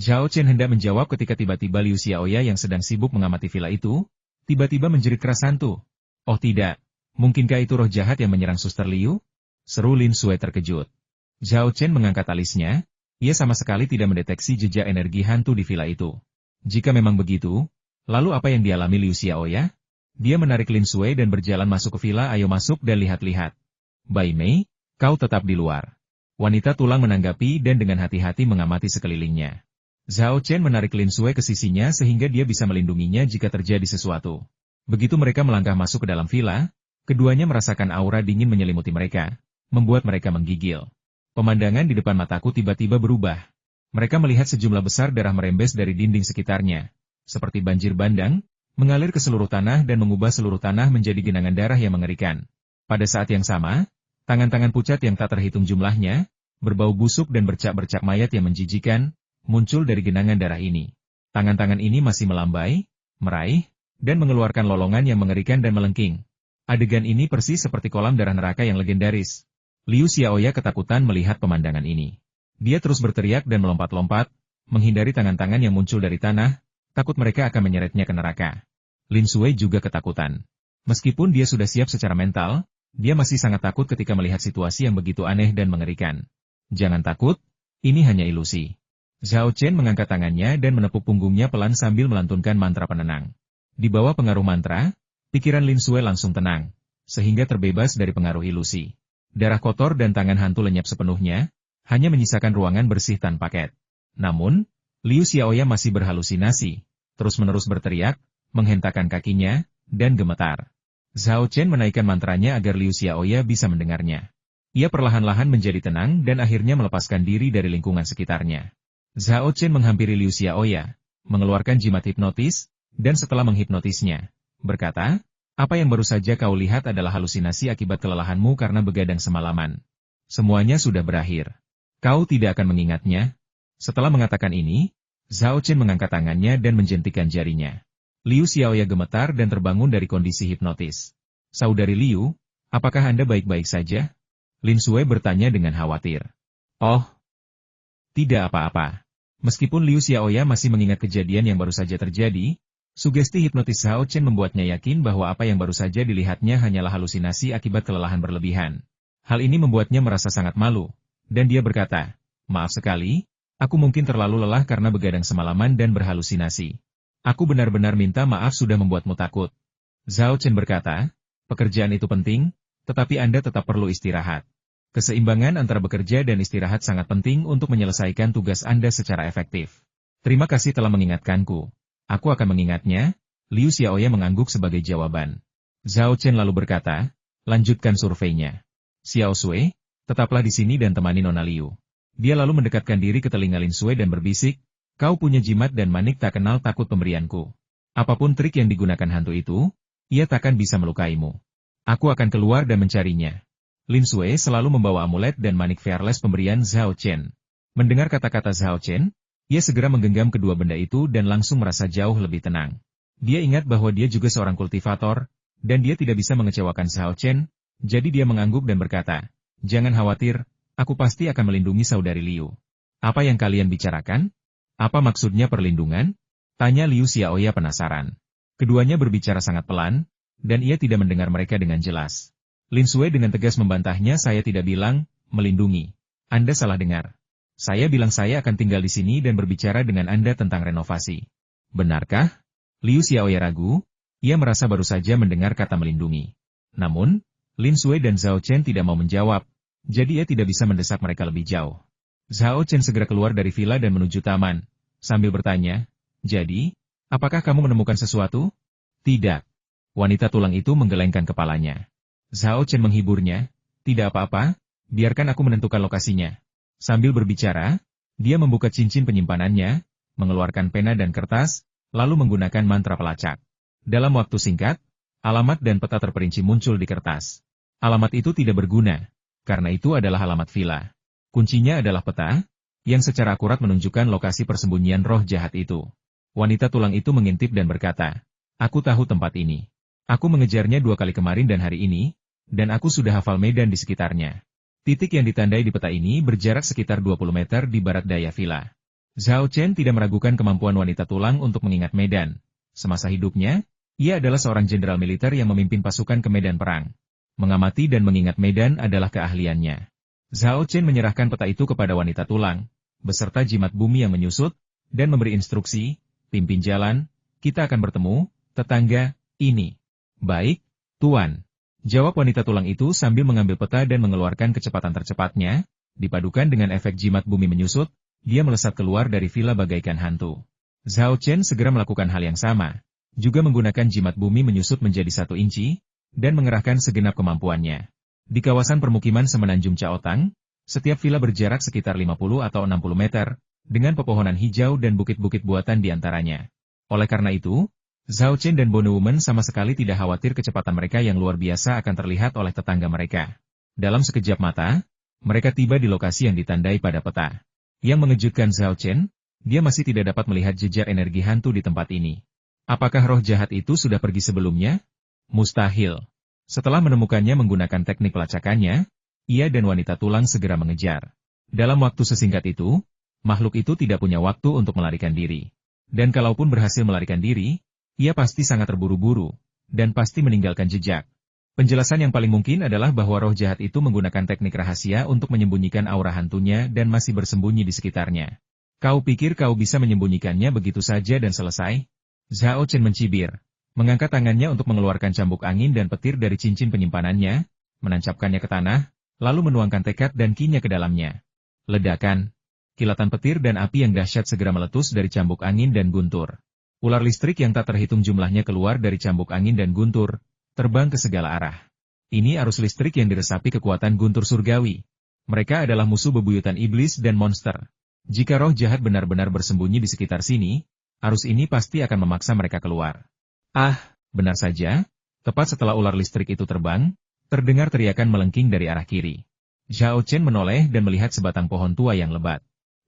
Zhao Chen hendak menjawab ketika tiba-tiba Liu Xiaoya yang sedang sibuk mengamati villa itu, tiba-tiba menjerit keras hantu. Oh tidak, mungkinkah itu roh jahat yang menyerang Suster Liu? Seru Lin Sui terkejut. Zhao Chen mengangkat alisnya, ia sama sekali tidak mendeteksi jejak energi hantu di villa itu. Jika memang begitu, lalu apa yang dialami Liu Xiaoya? Dia menarik Lin Sui dan berjalan masuk ke villa. Ayo masuk dan lihat-lihat. Bai Mei, kau tetap di luar. Wanita tulang menanggapi dan dengan hati-hati mengamati sekelilingnya. Zhao Chen menarik Lin Sui ke sisinya sehingga dia bisa melindunginya jika terjadi sesuatu. Begitu mereka melangkah masuk ke dalam villa, keduanya merasakan aura dingin menyelimuti mereka, membuat mereka menggigil. Pemandangan di depan mataku tiba-tiba berubah. Mereka melihat sejumlah besar darah merembes dari dinding sekitarnya, seperti banjir bandang, mengalir ke seluruh tanah dan mengubah seluruh tanah menjadi genangan darah yang mengerikan. Pada saat yang sama, tangan-tangan pucat yang tak terhitung jumlahnya, berbau busuk dan bercak-bercak mayat yang menjijikan, muncul dari genangan darah ini. Tangan-tangan ini masih melambai, meraih, dan mengeluarkan lolongan yang mengerikan dan melengking. Adegan ini persis seperti kolam darah neraka yang legendaris. Liu Xiaoya ketakutan melihat pemandangan ini. Dia terus berteriak dan melompat-lompat, menghindari tangan-tangan yang muncul dari tanah, takut mereka akan menyeretnya ke neraka. Lin Sui juga ketakutan. Meskipun dia sudah siap secara mental, dia masih sangat takut ketika melihat situasi yang begitu aneh dan mengerikan. Jangan takut, ini hanya ilusi. Zhao Chen mengangkat tangannya dan menepuk punggungnya pelan sambil melantunkan mantra penenang. Di bawah pengaruh mantra, pikiran Lin Sui langsung tenang, sehingga terbebas dari pengaruh ilusi. Darah kotor dan tangan hantu lenyap sepenuhnya, hanya menyisakan ruangan bersih tanpa ket. Namun, Liu Xiaoya masih berhalusinasi, terus-menerus berteriak, menghentakkan kakinya, dan gemetar. Zhao Chen menaikkan mantranya agar Liu Xiaoya bisa mendengarnya. Ia perlahan-lahan menjadi tenang dan akhirnya melepaskan diri dari lingkungan sekitarnya. Zhao Chen menghampiri Liu Xiaoya, mengeluarkan jimat hipnotis, dan setelah menghipnotisnya, berkata, apa yang baru saja kau lihat adalah halusinasi akibat kelelahanmu karena begadang semalaman. Semuanya sudah berakhir. Kau tidak akan mengingatnya. Setelah mengatakan ini, Zhao Chen mengangkat tangannya dan menjentikan jarinya. Liu Xiaoya gemetar dan terbangun dari kondisi hipnotis. Saudari Liu, apakah Anda baik-baik saja? Lin Sui bertanya dengan khawatir. Oh, tidak apa-apa. Meskipun Liu Xiaoya masih mengingat kejadian yang baru saja terjadi, sugesti hipnotis Zhao Chen membuatnya yakin bahwa apa yang baru saja dilihatnya hanyalah halusinasi akibat kelelahan berlebihan. Hal ini membuatnya merasa sangat malu, dan dia berkata, maaf sekali, aku mungkin terlalu lelah karena begadang semalaman dan berhalusinasi. Aku benar-benar minta maaf sudah membuatmu takut. Zhao Chen berkata, pekerjaan itu penting, tetapi Anda tetap perlu istirahat. Keseimbangan antara bekerja dan istirahat sangat penting untuk menyelesaikan tugas Anda secara efektif. Terima kasih telah mengingatkanku. Aku akan mengingatnya, Liu Xiaoya mengangguk sebagai jawaban. Zhao Chen lalu berkata, lanjutkan surveinya. Xiao Sui, tetaplah di sini dan temani Nona Liu. Dia lalu mendekatkan diri ke telinga Lin Sui dan berbisik, kau punya jimat dan manik tak kenal takut pemberianku. Apapun trik yang digunakan hantu itu, ia takkan bisa melukaimu. Aku akan keluar dan mencarinya. Lin Sui selalu membawa amulet dan manik fearless pemberian Zhao Chen. Mendengar kata-kata Zhao Chen, ia segera menggenggam kedua benda itu dan langsung merasa jauh lebih tenang. Dia ingat bahwa dia juga seorang kultivator, dan dia tidak bisa mengecewakan Zhao Chen, jadi dia mengangguk dan berkata, jangan khawatir, aku pasti akan melindungi saudari Liu. Apa yang kalian bicarakan? Apa maksudnya perlindungan? Tanya Liu Xiaoya penasaran. Keduanya berbicara sangat pelan, dan ia tidak mendengar mereka dengan jelas. Lin Sui dengan tegas membantahnya, saya tidak bilang, melindungi. Anda salah dengar. Saya bilang saya akan tinggal di sini dan berbicara dengan Anda tentang renovasi. Benarkah? Liu Xiaoya ragu, ia merasa baru saja mendengar kata melindungi. Namun, Lin Sui dan Zhao Chen tidak mau menjawab, jadi ia tidak bisa mendesak mereka lebih jauh. Zhao Chen segera keluar dari villa dan menuju taman, sambil bertanya, jadi, apakah kamu menemukan sesuatu? Tidak. Wanita tulang itu menggelengkan kepalanya. Zhao Chen menghiburnya, tidak apa-apa, biarkan aku menentukan lokasinya. Sambil berbicara, dia membuka cincin penyimpanannya, mengeluarkan pena dan kertas, lalu menggunakan mantra pelacak. Dalam waktu singkat, alamat dan peta terperinci muncul di kertas. Alamat itu tidak berguna, karena itu adalah alamat villa. Kuncinya adalah peta, yang secara akurat menunjukkan lokasi persembunyian roh jahat itu. Wanita tulang itu mengintip dan berkata, aku tahu tempat ini. Aku mengejarnya 2 kali kemarin dan hari ini, dan aku sudah hafal medan di sekitarnya. Titik yang ditandai di peta ini berjarak sekitar 20 meter di barat daya villa. Zhao Chen tidak meragukan kemampuan wanita tulang untuk mengingat medan. Semasa hidupnya, ia adalah seorang jenderal militer yang memimpin pasukan ke medan perang. Mengamati dan mengingat medan adalah keahliannya. Zhao Chen menyerahkan peta itu kepada wanita tulang, beserta jimat bumi yang menyusut, dan memberi instruksi, pimpin jalan, kita akan bertemu, tetangga, ini. Baik, Tuan. Jawab wanita tulang itu sambil mengambil peta dan mengeluarkan kecepatan tercepatnya, dipadukan dengan efek jimat bumi menyusut, dia melesat keluar dari villa bagaikan hantu. Zhao Chen segera melakukan hal yang sama, juga menggunakan jimat bumi menyusut menjadi 1 inci, dan mengerahkan segenap kemampuannya. Di kawasan permukiman semenanjung Chaotang, setiap villa berjarak sekitar 50 atau 60 meter, dengan pepohonan hijau dan bukit-bukit buatan di antaranya. Oleh karena itu, Zhao Chen dan Bone Woman sama sekali tidak khawatir kecepatan mereka yang luar biasa akan terlihat oleh tetangga mereka. Dalam sekejap mata, mereka tiba di lokasi yang ditandai pada peta. Yang mengejutkan Zhao Chen, dia masih tidak dapat melihat jejak energi hantu di tempat ini. Apakah roh jahat itu sudah pergi sebelumnya? Mustahil. Setelah menemukannya menggunakan teknik pelacakannya, ia dan wanita tulang segera mengejar. Dalam waktu sesingkat itu, makhluk itu tidak punya waktu untuk melarikan diri. Dan kalaupun berhasil melarikan diri, ia pasti sangat terburu-buru, dan pasti meninggalkan jejak. Penjelasan yang paling mungkin adalah bahwa roh jahat itu menggunakan teknik rahasia untuk menyembunyikan aura hantunya dan masih bersembunyi di sekitarnya. Kau pikir kau bisa menyembunyikannya begitu saja dan selesai? Zhao Chen mencibir, mengangkat tangannya untuk mengeluarkan cambuk angin dan petir dari cincin penyimpanannya, menancapkannya ke tanah, lalu menuangkan tekad dan ki-nya ke dalamnya. Ledakan. Kilatan petir dan api yang dahsyat segera meletus dari cambuk angin dan guntur. Ular listrik yang tak terhitung jumlahnya keluar dari cambuk angin dan guntur, terbang ke segala arah. Ini arus listrik yang diresapi kekuatan guntur surgawi. Mereka adalah musuh bebuyutan iblis dan monster. Jika roh jahat benar-benar bersembunyi di sekitar sini, arus ini pasti akan memaksa mereka keluar. Ah, benar saja, tepat setelah ular listrik itu terbang, terdengar teriakan melengking dari arah kiri. Zhao Chen menoleh dan melihat sebatang pohon tua yang lebat.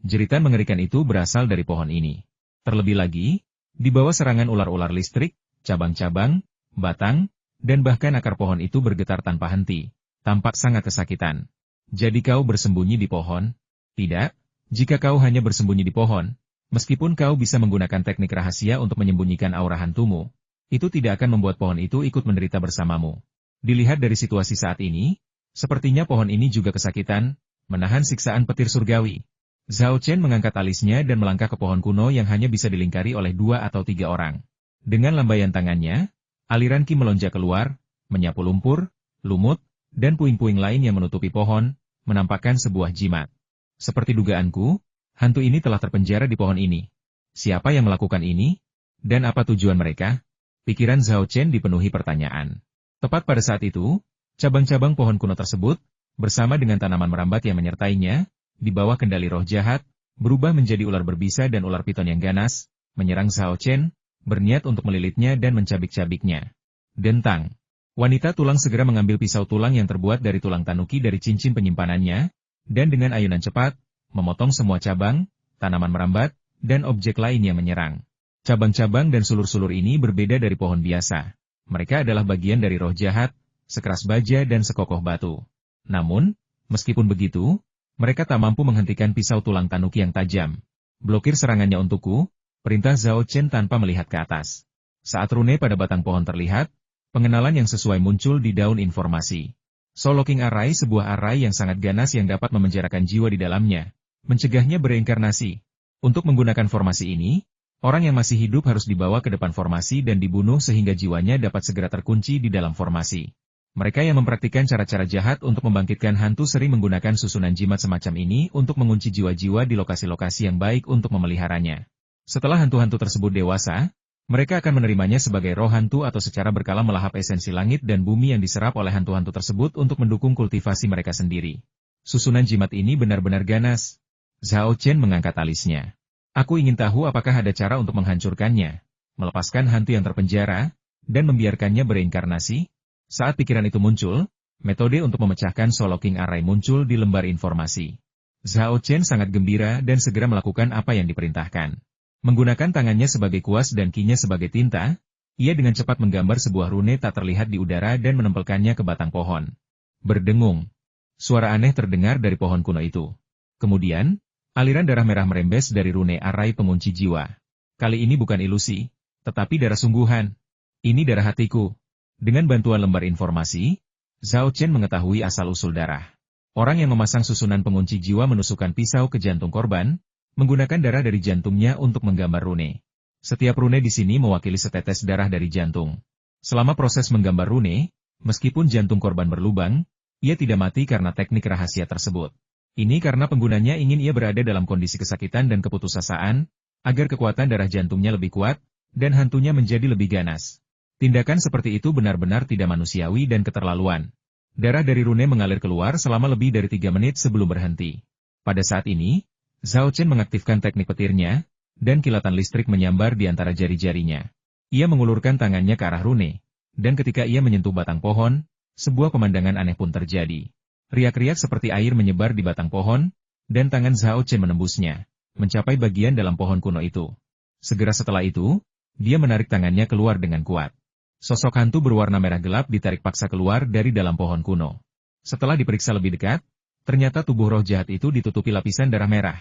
Jeritan mengerikan itu berasal dari pohon ini. Terlebih lagi, di bawah serangan ular-ular listrik, cabang-cabang, batang, dan bahkan akar pohon itu bergetar tanpa henti, tampak sangat kesakitan. Jadi kau bersembunyi di pohon? Tidak, jika kau hanya bersembunyi di pohon, meskipun kau bisa menggunakan teknik rahasia untuk menyembunyikan aura hantumu, itu tidak akan membuat pohon itu ikut menderita bersamamu. Dilihat dari situasi saat ini, sepertinya pohon ini juga kesakitan, menahan siksaan petir surgawi. Zhao Chen mengangkat alisnya dan melangkah ke pohon kuno yang hanya bisa dilingkari oleh 2 atau 3 orang. Dengan lambaian tangannya, aliran ki melonjak keluar, menyapu lumpur, lumut, dan puing-puing lain yang menutupi pohon, menampakkan sebuah jimat. Seperti dugaanku, hantu ini telah terpenjara di pohon ini. Siapa yang melakukan ini? Dan apa tujuan mereka? Pikiran Zhao Chen dipenuhi pertanyaan. Tepat pada saat itu, cabang-cabang pohon kuno tersebut, bersama dengan tanaman merambat yang menyertainya, di bawah kendali roh jahat, berubah menjadi ular berbisa dan ular piton yang ganas, menyerang Zhao Chen, berniat untuk melilitnya dan mencabik-cabiknya. Dentang. Wanita tulang segera mengambil pisau tulang yang terbuat dari tulang tanuki dari cincin penyimpanannya, dan dengan ayunan cepat, memotong semua cabang, tanaman merambat, dan objek lain yang menyerang. Cabang-cabang dan sulur-sulur ini berbeda dari pohon biasa. Mereka adalah bagian dari roh jahat, sekeras baja dan sekokoh batu. Namun, meskipun begitu, mereka tak mampu menghentikan pisau tulang tanuki yang tajam. Blokir serangannya untukku, perintah Zhao Chen tanpa melihat ke atas. Saat rune pada batang pohon terlihat, pengenalan yang sesuai muncul di daun informasi. Soloking Array, sebuah array yang sangat ganas yang dapat memenjarakan jiwa di dalamnya, mencegahnya bereinkarnasi. Untuk menggunakan formasi ini, orang yang masih hidup harus dibawa ke depan formasi dan dibunuh sehingga jiwanya dapat segera terkunci di dalam formasi. Mereka yang mempraktikkan cara-cara jahat untuk membangkitkan hantu sering menggunakan susunan jimat semacam ini untuk mengunci jiwa-jiwa di lokasi-lokasi yang baik untuk memeliharanya. Setelah hantu-hantu tersebut dewasa, mereka akan menerimanya sebagai roh hantu atau secara berkala melahap esensi langit dan bumi yang diserap oleh hantu-hantu tersebut untuk mendukung kultivasi mereka sendiri. Susunan jimat ini benar-benar ganas. Zhao Chen mengangkat alisnya. Aku ingin tahu apakah ada cara untuk menghancurkannya, melepaskan hantu yang terpenjara, dan membiarkannya bereinkarnasi. Saat pikiran itu muncul, metode untuk memecahkan Soloking Array muncul di lembar informasi. Zhao Chen sangat gembira dan segera melakukan apa yang diperintahkan. Menggunakan tangannya sebagai kuas dan ki-nya sebagai tinta, ia dengan cepat menggambar sebuah rune tak terlihat di udara dan menempelkannya ke batang pohon. Berdengung. Suara aneh terdengar dari pohon kuno itu. Kemudian, Aliran darah merah merembes dari rune arai pengunci jiwa. Kali ini bukan ilusi, tetapi darah sungguhan. Ini darah hatiku. Dengan bantuan lembar informasi, Zhao Chen mengetahui asal-usul darah. Orang yang memasang susunan pengunci jiwa menusukkan pisau ke jantung korban, menggunakan darah dari jantungnya untuk menggambar rune. Setiap rune di sini mewakili setetes darah dari jantung. Selama proses menggambar rune, meskipun jantung korban berlubang, ia tidak mati karena teknik rahasia tersebut. Ini karena penggunanya ingin ia berada dalam kondisi kesakitan dan keputusasaan, agar kekuatan darah jantungnya lebih kuat, dan hantunya menjadi lebih ganas. Tindakan seperti itu benar-benar tidak manusiawi dan keterlaluan. Darah dari rune mengalir keluar selama lebih dari 3 menit sebelum berhenti. Pada saat ini, Zhao Chen mengaktifkan teknik petirnya, dan kilatan listrik menyambar di antara jari-jarinya. Ia mengulurkan tangannya ke arah rune, dan ketika ia menyentuh batang pohon, sebuah pemandangan aneh pun terjadi. Riak-riak seperti air menyebar di batang pohon, dan tangan Zhao Chen menembusnya, mencapai bagian dalam pohon kuno itu. Segera setelah itu, dia menarik tangannya keluar dengan kuat. Sosok hantu berwarna merah gelap ditarik paksa keluar dari dalam pohon kuno. Setelah diperiksa lebih dekat, ternyata tubuh roh jahat itu ditutupi lapisan darah merah.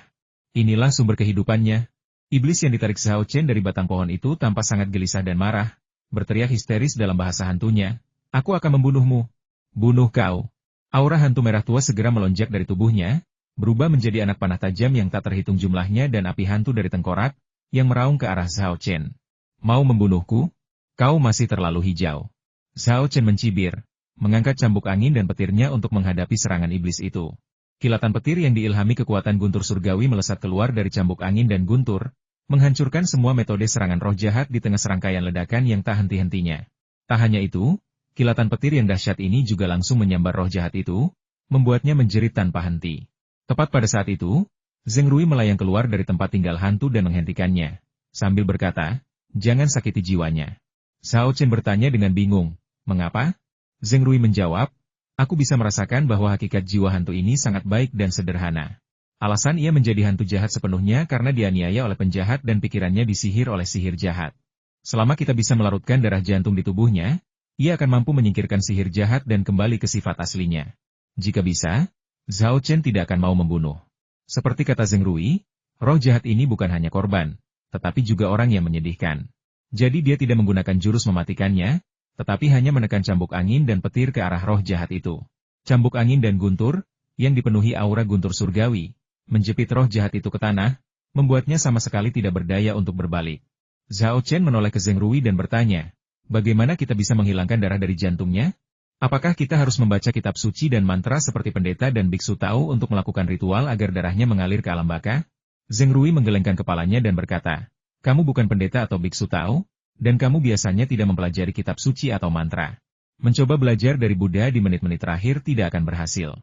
Inilah sumber kehidupannya. Iblis yang ditarik Zhao Chen dari batang pohon itu tampak sangat gelisah dan marah, berteriak histeris dalam bahasa hantunya, "Aku akan membunuhmu. Bunuh kau." Aura hantu merah tua segera melonjak dari tubuhnya, berubah menjadi anak panah tajam yang tak terhitung jumlahnya dan api hantu dari tengkorak, yang meraung ke arah Zhao Chen. "Mau membunuhku? Kau masih terlalu hijau." Zhao Chen mencibir, mengangkat cambuk angin dan petirnya untuk menghadapi serangan iblis itu. Kilatan petir yang diilhami kekuatan guntur surgawi melesat keluar dari cambuk angin dan guntur, menghancurkan semua metode serangan roh jahat di tengah serangkaian ledakan yang tak henti-hentinya. Tak hanya itu, kilatan petir yang dahsyat ini juga langsung menyambar roh jahat itu, membuatnya menjerit tanpa henti. Tepat pada saat itu, Zheng Rui melayang keluar dari tempat tinggal hantu dan menghentikannya, sambil berkata, "Jangan sakiti jiwanya." Zhao Chen bertanya dengan bingung, "Mengapa?" Zheng Rui menjawab, "Aku bisa merasakan bahwa hakikat jiwa hantu ini sangat baik dan sederhana. Alasan ia menjadi hantu jahat sepenuhnya karena dianiaya oleh penjahat dan pikirannya disihir oleh sihir jahat. Selama kita bisa melarutkan darah jantung di tubuhnya, ia akan mampu menyingkirkan sihir jahat dan kembali ke sifat aslinya. Jika bisa, Zhao Chen tidak akan mau membunuh." Seperti kata Zheng Rui, roh jahat ini bukan hanya korban, tetapi juga orang yang menyedihkan. Jadi dia tidak menggunakan jurus mematikannya, tetapi hanya menekan cambuk angin dan petir ke arah roh jahat itu. Cambuk angin dan guntur, yang dipenuhi aura guntur surgawi, menjepit roh jahat itu ke tanah, membuatnya sama sekali tidak berdaya untuk berbalik. Zhao Chen menoleh ke Zheng Rui dan bertanya, "Bagaimana kita bisa menghilangkan darah dari jantungnya? Apakah kita harus membaca kitab suci dan mantra seperti pendeta dan biksu Tao untuk melakukan ritual agar darahnya mengalir ke alam baka?" Zheng Rui menggelengkan kepalanya dan berkata, "Kamu bukan pendeta atau biksu Tao, dan kamu biasanya tidak mempelajari kitab suci atau mantra. Mencoba belajar dari Buddha di menit-menit terakhir tidak akan berhasil.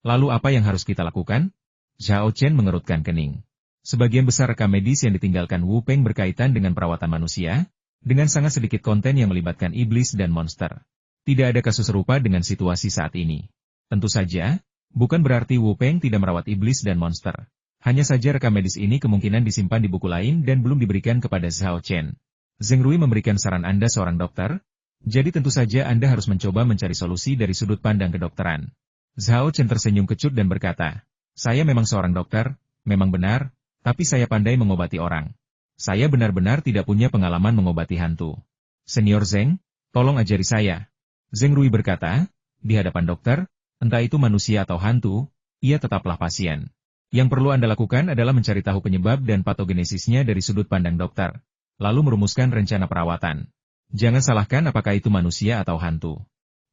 Lalu apa yang harus kita lakukan?" Zhao Chen mengerutkan kening. Sebagian besar rekam medis yang ditinggalkan Wu Peng berkaitan dengan perawatan manusia, dengan sangat sedikit konten yang melibatkan iblis dan monster. Tidak ada kasus serupa dengan situasi saat ini. Tentu saja, bukan berarti Wu Peng tidak merawat iblis dan monster. Hanya saja rekam medis ini kemungkinan disimpan di buku lain dan belum diberikan kepada Zhao Chen. Zheng Rui memberikan saran Anda seorang dokter, jadi tentu saja Anda harus mencoba mencari solusi dari sudut pandang kedokteran. Zhao Chen tersenyum kecut dan berkata, "Saya memang seorang dokter, memang benar, tapi saya pandai mengobati orang. Saya benar-benar tidak punya pengalaman mengobati hantu. Senior Zheng, tolong ajari saya." Zheng Rui berkata, "Di hadapan dokter, entah itu manusia atau hantu, ia tetaplah pasien. Yang perlu Anda lakukan adalah mencari tahu penyebab dan patogenesisnya dari sudut pandang dokter, lalu merumuskan rencana perawatan. Jangan salahkan apakah itu manusia atau hantu."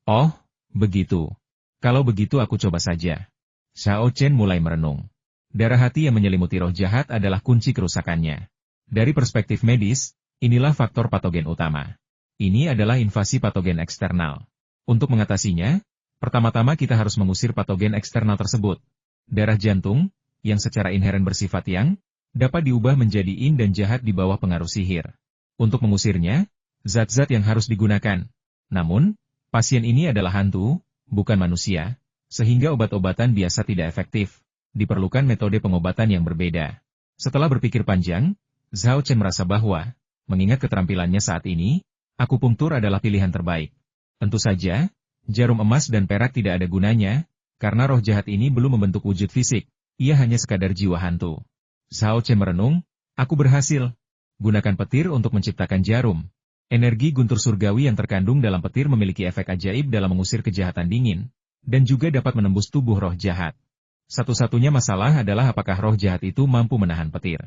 "Oh, begitu. Kalau begitu aku coba saja." Zhao Chen mulai merenung. Darah hati yang menyelimuti roh jahat adalah kunci kerusakannya. Dari perspektif medis, inilah faktor patogen utama. Ini adalah invasi patogen eksternal. Untuk mengatasinya, pertama-tama kita harus mengusir patogen eksternal tersebut. Darah jantung, yang secara inheren bersifat yang, dapat diubah menjadi yin dan jahat di bawah pengaruh sihir. Untuk mengusirnya, zat-zat yang harus digunakan. Namun, pasien ini adalah hantu, bukan manusia, sehingga obat-obatan biasa tidak efektif. Diperlukan metode pengobatan yang berbeda. Setelah berpikir panjang, Zhao Chen merasa bahwa, mengingat keterampilannya saat ini, akupunktur adalah pilihan terbaik. Tentu saja, jarum emas dan perak tidak ada gunanya, karena roh jahat ini belum membentuk wujud fisik, Ia hanya sekadar jiwa hantu. Zhao Chen merenung, aku berhasil. Gunakan petir untuk menciptakan jarum. Energi guntur surgawi yang terkandung dalam petir memiliki efek ajaib dalam mengusir kejahatan dingin, dan juga dapat menembus tubuh roh jahat. Satu-satunya masalah adalah apakah roh jahat itu mampu menahan petir.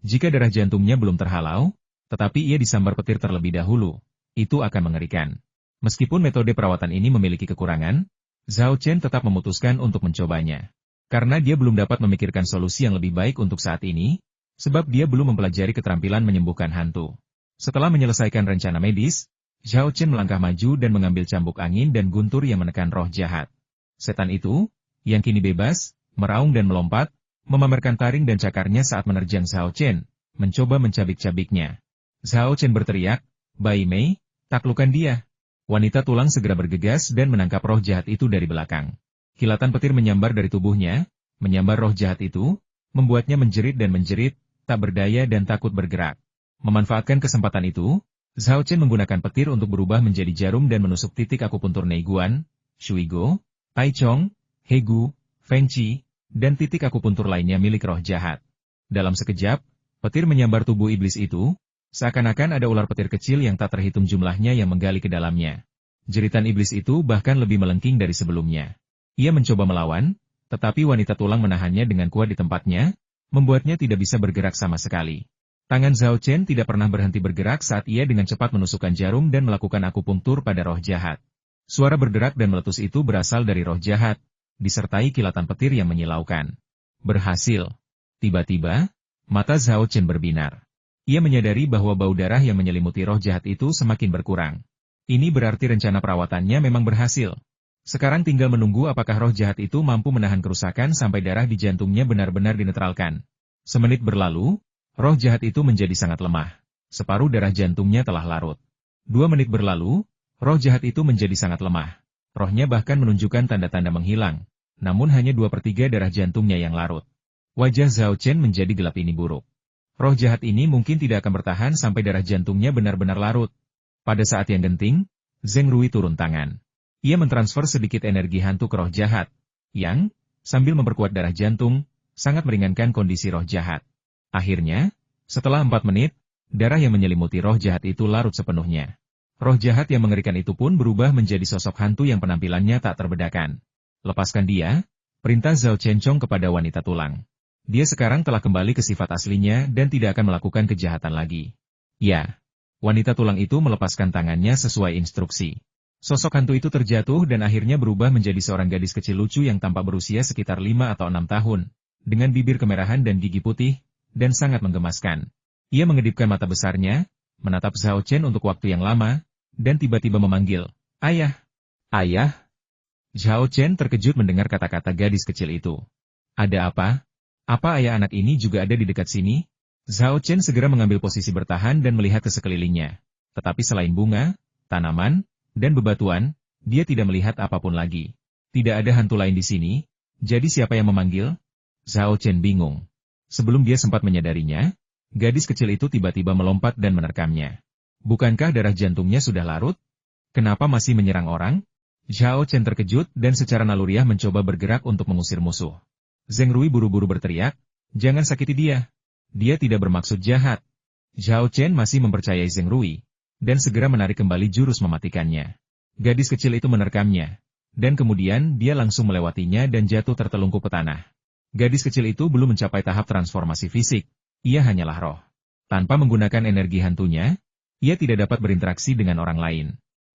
Jika darah jantungnya belum terhalau, tetapi ia disambar petir terlebih dahulu, itu akan mengerikan. Meskipun metode perawatan ini memiliki kekurangan, Zhao Chen tetap memutuskan untuk mencobanya. Karena dia belum dapat memikirkan solusi yang lebih baik untuk saat ini, sebab dia belum mempelajari keterampilan menyembuhkan hantu. Setelah menyelesaikan rencana medis, Zhao Chen melangkah maju dan mengambil cambuk angin dan guntur yang menekan roh jahat. Setan itu, yang kini bebas, meraung dan melompat, memamerkan taring dan cakarnya saat menerjang Zhao Chen, mencoba mencabik-cabiknya. Zhao Chen berteriak, Bai Mei, taklukkan dia. Wanita tulang segera bergegas dan menangkap roh jahat itu dari belakang. Kilatan petir menyambar dari tubuhnya, menyambar roh jahat itu, membuatnya menjerit dan menjerit, tak berdaya dan takut bergerak. Memanfaatkan kesempatan itu, Zhao Chen menggunakan petir untuk berubah menjadi jarum dan menusuk titik akupuntur Neiguan, Shuigo, Taichung, Hegu, Fengqi, dan titik akupuntur lainnya milik roh jahat. Dalam sekejap, petir menyambar tubuh iblis itu, seakan-akan ada ular petir kecil yang tak terhitung jumlahnya yang menggali ke dalamnya. Jeritan iblis itu bahkan lebih melengking dari sebelumnya. Ia mencoba melawan, tetapi wanita tulang menahannya dengan kuat di tempatnya, membuatnya tidak bisa bergerak sama sekali. Tangan Zhao Chen tidak pernah berhenti bergerak saat ia dengan cepat menusukkan jarum dan melakukan akupunktur pada roh jahat. Suara berderak dan meletus itu berasal dari roh jahat, disertai kilatan petir yang menyilaukan. Berhasil. Tiba-tiba, mata Zhao Chen berbinar. Ia menyadari bahwa bau darah yang menyelimuti roh jahat itu semakin berkurang. Ini berarti rencana perawatannya memang berhasil. Sekarang tinggal menunggu apakah roh jahat itu mampu menahan kerusakan sampai darah di jantungnya benar-benar dinetralkan. Semenit berlalu, roh jahat itu menjadi sangat lemah. Separuh darah jantungnya telah larut. 2 menit berlalu, roh jahat itu menjadi sangat lemah. Rohnya bahkan menunjukkan tanda-tanda menghilang, namun hanya 2/3 darah jantungnya yang larut. Wajah Zhao Chen menjadi gelap ini buruk. Roh jahat ini mungkin tidak akan bertahan sampai darah jantungnya benar-benar larut. Pada saat yang genting, Zheng Rui turun tangan. Ia mentransfer sedikit energi hantu ke roh jahat, yang, sambil memperkuat darah jantung, sangat meringankan kondisi roh jahat. Akhirnya, setelah 4 menit, darah yang menyelimuti roh jahat itu larut sepenuhnya. Roh jahat yang mengerikan itu pun berubah menjadi sosok hantu yang penampilannya tak terbedakan. Lepaskan dia, perintah Zhao Chenchong kepada wanita tulang. Dia sekarang telah kembali ke sifat aslinya dan tidak akan melakukan kejahatan lagi. Ya, wanita tulang itu melepaskan tangannya sesuai instruksi. Sosok hantu itu terjatuh dan akhirnya berubah menjadi seorang gadis kecil lucu yang tampak berusia sekitar 5 atau 6 tahun, dengan bibir kemerahan dan gigi putih, dan sangat menggemaskan. Ia mengedipkan mata besarnya, menatap Zhao Chen untuk waktu yang lama, dan tiba-tiba memanggil, Ayah! Ayah! Zhao Chen terkejut mendengar kata-kata gadis kecil itu. Ada apa? Apa ayah anak ini juga ada di dekat sini? Zhao Chen segera mengambil posisi bertahan dan melihat ke sekelilingnya. Tetapi selain bunga, tanaman, dan bebatuan, dia tidak melihat apapun lagi. Tidak ada hantu lain di sini, jadi siapa yang memanggil? Zhao Chen bingung. Sebelum dia sempat menyadarinya, gadis kecil itu tiba-tiba melompat dan menerkamnya. Bukankah darah jantungnya sudah larut? Kenapa masih menyerang orang? Zhao Chen terkejut dan secara naluriah mencoba bergerak untuk mengusir musuh. Zheng Rui buru-buru berteriak, jangan sakiti dia. Dia tidak bermaksud jahat. Zhao Chen masih mempercayai Zheng Rui, dan segera menarik kembali jurus mematikannya. Gadis kecil itu menerkamnya, dan kemudian dia langsung melewatinya dan jatuh tertelungkup ke tanah. Gadis kecil itu belum mencapai tahap transformasi fisik, ia hanyalah roh. Tanpa menggunakan energi hantunya, ia tidak dapat berinteraksi dengan orang lain.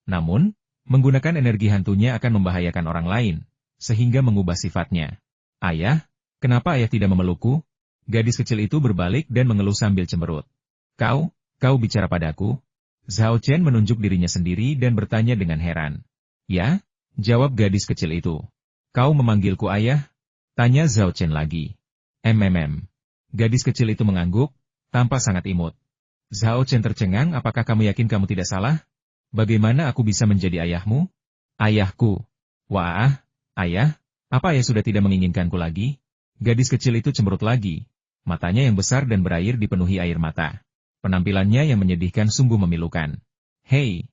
Namun, menggunakan energi hantunya akan membahayakan orang lain, sehingga mengubah sifatnya. Ayah, kenapa ayah tidak memelukku? Gadis kecil itu berbalik dan mengeluh sambil cemberut. Kau bicara padaku? Zhao Chen menunjuk dirinya sendiri dan bertanya dengan heran. Ya, jawab gadis kecil itu. Kau memanggilku ayah? Tanya Zhao Chen lagi. Gadis kecil itu mengangguk, tampak sangat imut. Zhao Chen tercengang, apakah kamu yakin kamu tidak salah? Bagaimana aku bisa menjadi ayahmu? Ayahku. Wah, ayah, apa ayah sudah tidak menginginkanku lagi? Gadis kecil itu cemberut lagi. Matanya yang besar dan berair dipenuhi air mata. Penampilannya yang menyedihkan sungguh memilukan. Hei,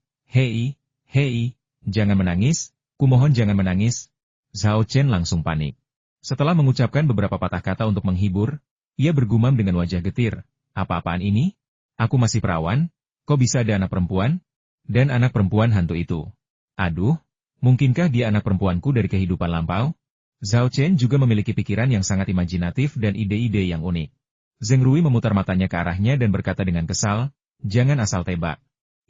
jangan menangis, kumohon jangan menangis. Zhao Chen langsung panik. Setelah mengucapkan beberapa patah kata untuk menghibur, ia bergumam dengan wajah getir, "Apa-apaan ini? Aku masih perawan, kok bisa ada anak perempuan? Dan anak perempuan hantu itu. Aduh, mungkinkah dia anak perempuanku dari kehidupan lampau?" Zhao Chen juga memiliki pikiran yang sangat imajinatif dan ide-ide yang unik. Zheng Rui memutar matanya ke arahnya dan berkata dengan kesal, "Jangan asal tebak.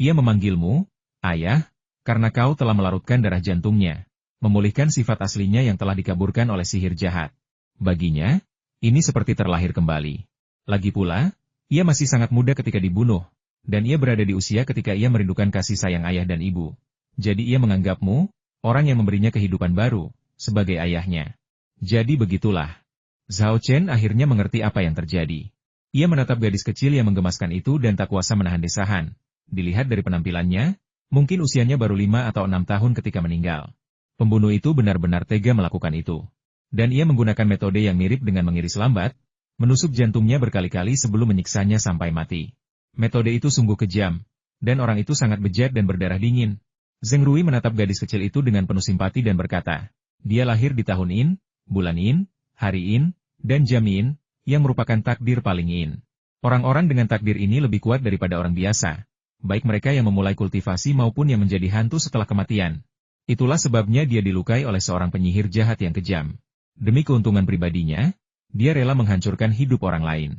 Ia memanggilmu, Ayah, karena kau telah melarutkan darah jantungnya, memulihkan sifat aslinya yang telah dikaburkan oleh sihir jahat. Baginya, ini seperti terlahir kembali. Lagi pula, ia masih sangat muda ketika dibunuh, dan ia berada di usia ketika ia merindukan kasih sayang ayah dan ibu. Jadi ia menganggapmu, orang yang memberinya kehidupan baru, sebagai ayahnya. Jadi begitulah." Zhao Chen akhirnya mengerti apa yang terjadi. Ia menatap gadis kecil yang menggemaskan itu dan tak kuasa menahan desahan. Dilihat dari penampilannya, mungkin usianya baru 5 atau 6 tahun ketika meninggal. Pembunuh itu benar-benar tega melakukan itu. Dan ia menggunakan metode yang mirip dengan mengiris lambat, menusuk jantungnya berkali-kali sebelum menyiksanya sampai mati. Metode itu sungguh kejam, dan orang itu sangat bejat dan berdarah dingin. Zheng Rui menatap gadis kecil itu dengan penuh simpati dan berkata, "Dia lahir di tahun In, bulan In, hari In, dan jam In, yang merupakan takdir paling In. Orang-orang dengan takdir ini lebih kuat daripada orang biasa. Baik mereka yang memulai kultivasi maupun yang menjadi hantu setelah kematian. Itulah sebabnya dia dilukai oleh seorang penyihir jahat yang kejam. Demi keuntungan pribadinya, dia rela menghancurkan hidup orang lain.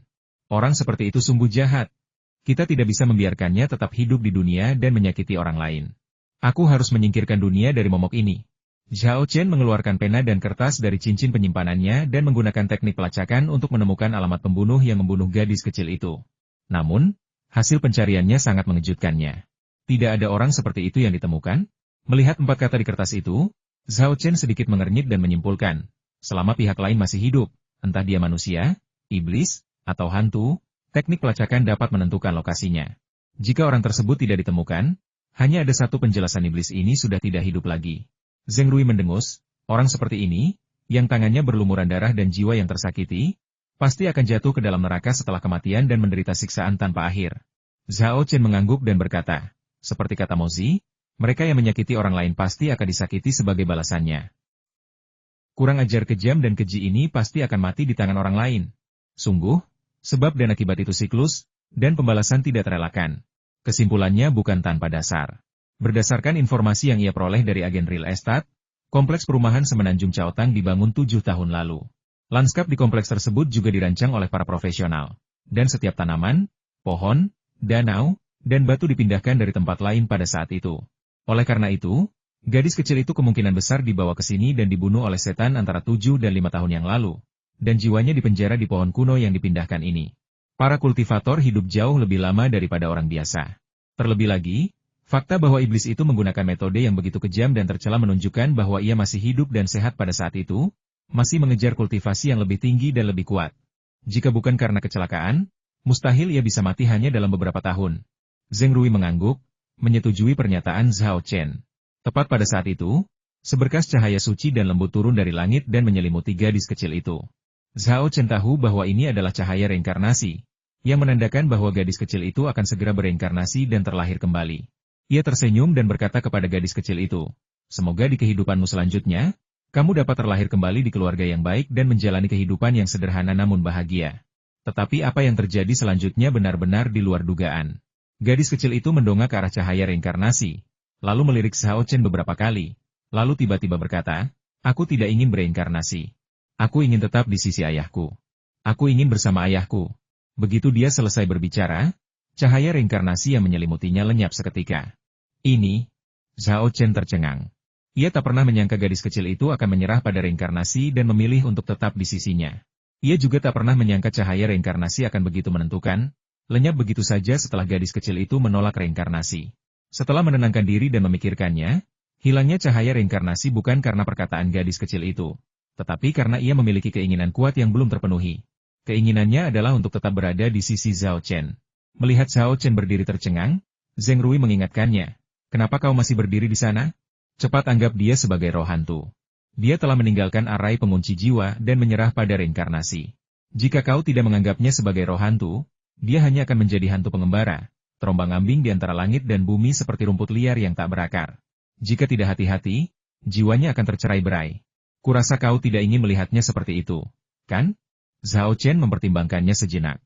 Orang seperti itu sungguh jahat. Kita tidak bisa membiarkannya tetap hidup di dunia dan menyakiti orang lain. Aku harus menyingkirkan dunia dari momok ini." Zhao Chen mengeluarkan pena dan kertas dari cincin penyimpanannya dan menggunakan teknik pelacakan untuk menemukan alamat pembunuh yang membunuh gadis kecil itu. Namun, hasil pencariannya sangat mengejutkannya. Tidak ada orang seperti itu yang ditemukan. Melihat 4 kata di kertas itu, Zhao Chen sedikit mengernyit dan menyimpulkan, selama pihak lain masih hidup, entah dia manusia, iblis, atau hantu, teknik pelacakan dapat menentukan lokasinya. Jika orang tersebut tidak ditemukan, hanya ada satu penjelasan, iblis ini sudah tidak hidup lagi. Zheng Rui mendengus, orang seperti ini, yang tangannya berlumuran darah dan jiwa yang tersakiti, pasti akan jatuh ke dalam neraka setelah kematian dan menderita siksaan tanpa akhir. Zhao Chen mengangguk dan berkata, "Seperti kata Mozi, mereka yang menyakiti orang lain pasti akan disakiti sebagai balasannya. Kurang ajar, kejam dan keji ini pasti akan mati di tangan orang lain. Sungguh, sebab dan akibat itu siklus, dan pembalasan tidak terelakkan." Kesimpulannya bukan tanpa dasar. Berdasarkan informasi yang ia peroleh dari agen real estate, kompleks perumahan semenanjung Chaotang dibangun 7 tahun lalu. Lanskap di kompleks tersebut juga dirancang oleh para profesional, dan setiap tanaman, pohon, danau, dan batu dipindahkan dari tempat lain pada saat itu. Oleh karena itu, gadis kecil itu kemungkinan besar dibawa ke sini dan dibunuh oleh setan antara 7 dan 5 tahun yang lalu, dan jiwanya dipenjara di pohon kuno yang dipindahkan ini. Para kultivator hidup jauh lebih lama daripada orang biasa. Terlebih lagi, fakta bahwa iblis itu menggunakan metode yang begitu kejam dan tercela menunjukkan bahwa ia masih hidup dan sehat pada saat itu, masih mengejar kultivasi yang lebih tinggi dan lebih kuat. Jika bukan karena kecelakaan, mustahil ia bisa mati hanya dalam beberapa tahun. Zheng Rui mengangguk, menyetujui pernyataan Zhao Chen. Tepat pada saat itu, seberkas cahaya suci dan lembut turun dari langit dan menyelimuti gadis kecil itu. Zhao Chen tahu bahwa ini adalah cahaya reinkarnasi, yang menandakan bahwa gadis kecil itu akan segera bereinkarnasi dan terlahir kembali. Ia tersenyum dan berkata kepada gadis kecil itu, "Semoga di kehidupanmu selanjutnya, kamu dapat terlahir kembali di keluarga yang baik dan menjalani kehidupan yang sederhana namun bahagia." Tetapi apa yang terjadi selanjutnya benar-benar di luar dugaan. Gadis kecil itu mendongak ke arah cahaya reinkarnasi, lalu melirik Zhao Chen beberapa kali, lalu tiba-tiba berkata, "Aku tidak ingin bereinkarnasi. Aku ingin tetap di sisi ayahku. Aku ingin bersama ayahku." Begitu dia selesai berbicara, cahaya reinkarnasi yang menyelimutinya lenyap seketika. Ini, Zhao Chen tercengang. Ia tak pernah menyangka gadis kecil itu akan menyerah pada reinkarnasi dan memilih untuk tetap di sisinya. Ia juga tak pernah menyangka cahaya reinkarnasi akan begitu menentukan, lenyap begitu saja setelah gadis kecil itu menolak reinkarnasi. Setelah menenangkan diri dan memikirkannya, hilangnya cahaya reinkarnasi bukan karena perkataan gadis kecil itu, tetapi karena ia memiliki keinginan kuat yang belum terpenuhi. Keinginannya adalah untuk tetap berada di sisi Zhao Chen. Melihat Zhao Chen berdiri tercengang, Zheng Rui mengingatkannya, "Kenapa kau masih berdiri di sana? Cepat anggap dia sebagai roh hantu. Dia telah meninggalkan arai pengunci jiwa dan menyerah pada reinkarnasi. Jika kau tidak menganggapnya sebagai roh hantu, dia hanya akan menjadi hantu pengembara, terombang-ambing di antara langit dan bumi seperti rumput liar yang tak berakar. Jika tidak hati-hati, jiwanya akan tercerai-berai." Kurasa kau tidak ingin melihatnya seperti itu, kan? Zhao Chen mempertimbangkannya sejenak.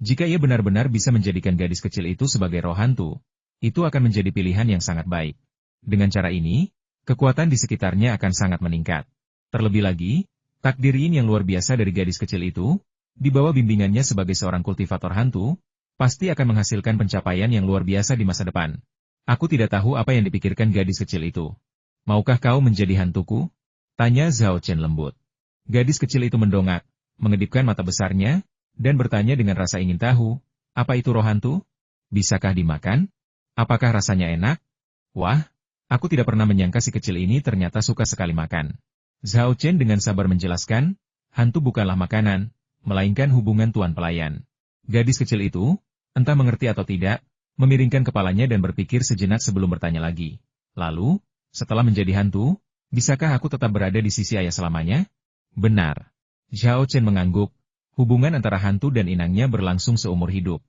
Jika ia benar-benar bisa menjadikan gadis kecil itu sebagai roh hantu, itu akan menjadi pilihan yang sangat baik. Dengan cara ini, kekuatan di sekitarnya akan sangat meningkat. Terlebih lagi, takdir Yin yang luar biasa dari gadis kecil itu, di bawah bimbingannya sebagai seorang kultivator hantu, pasti akan menghasilkan pencapaian yang luar biasa di masa depan. Aku tidak tahu apa yang dipikirkan gadis kecil itu. Maukah kau menjadi hantuku? Tanya Zhao Chen lembut. Gadis kecil itu mendongak, mengedipkan mata besarnya, dan bertanya dengan rasa ingin tahu, apa itu roh hantu? Bisakah dimakan? Apakah rasanya enak? Wah, aku tidak pernah menyangka si kecil ini ternyata suka sekali makan. Zhao Chen dengan sabar menjelaskan, hantu bukanlah makanan, melainkan hubungan tuan pelayan. Gadis kecil itu, entah mengerti atau tidak, memiringkan kepalanya dan berpikir sejenak sebelum bertanya lagi. Lalu, setelah menjadi hantu, bisakah aku tetap berada di sisi ayah selamanya? Benar. Zhao Chen mengangguk, hubungan antara hantu dan inangnya berlangsung seumur hidup.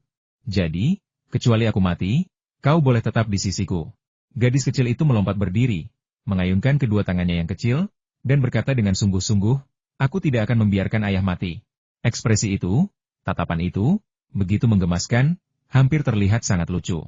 Jadi, kecuali aku mati, kau boleh tetap di sisiku. Gadis kecil itu melompat berdiri, mengayunkan kedua tangannya yang kecil, dan berkata dengan sungguh-sungguh, aku tidak akan membiarkan ayah mati. Ekspresi itu, tatapan itu, begitu menggemaskan, hampir terlihat sangat lucu.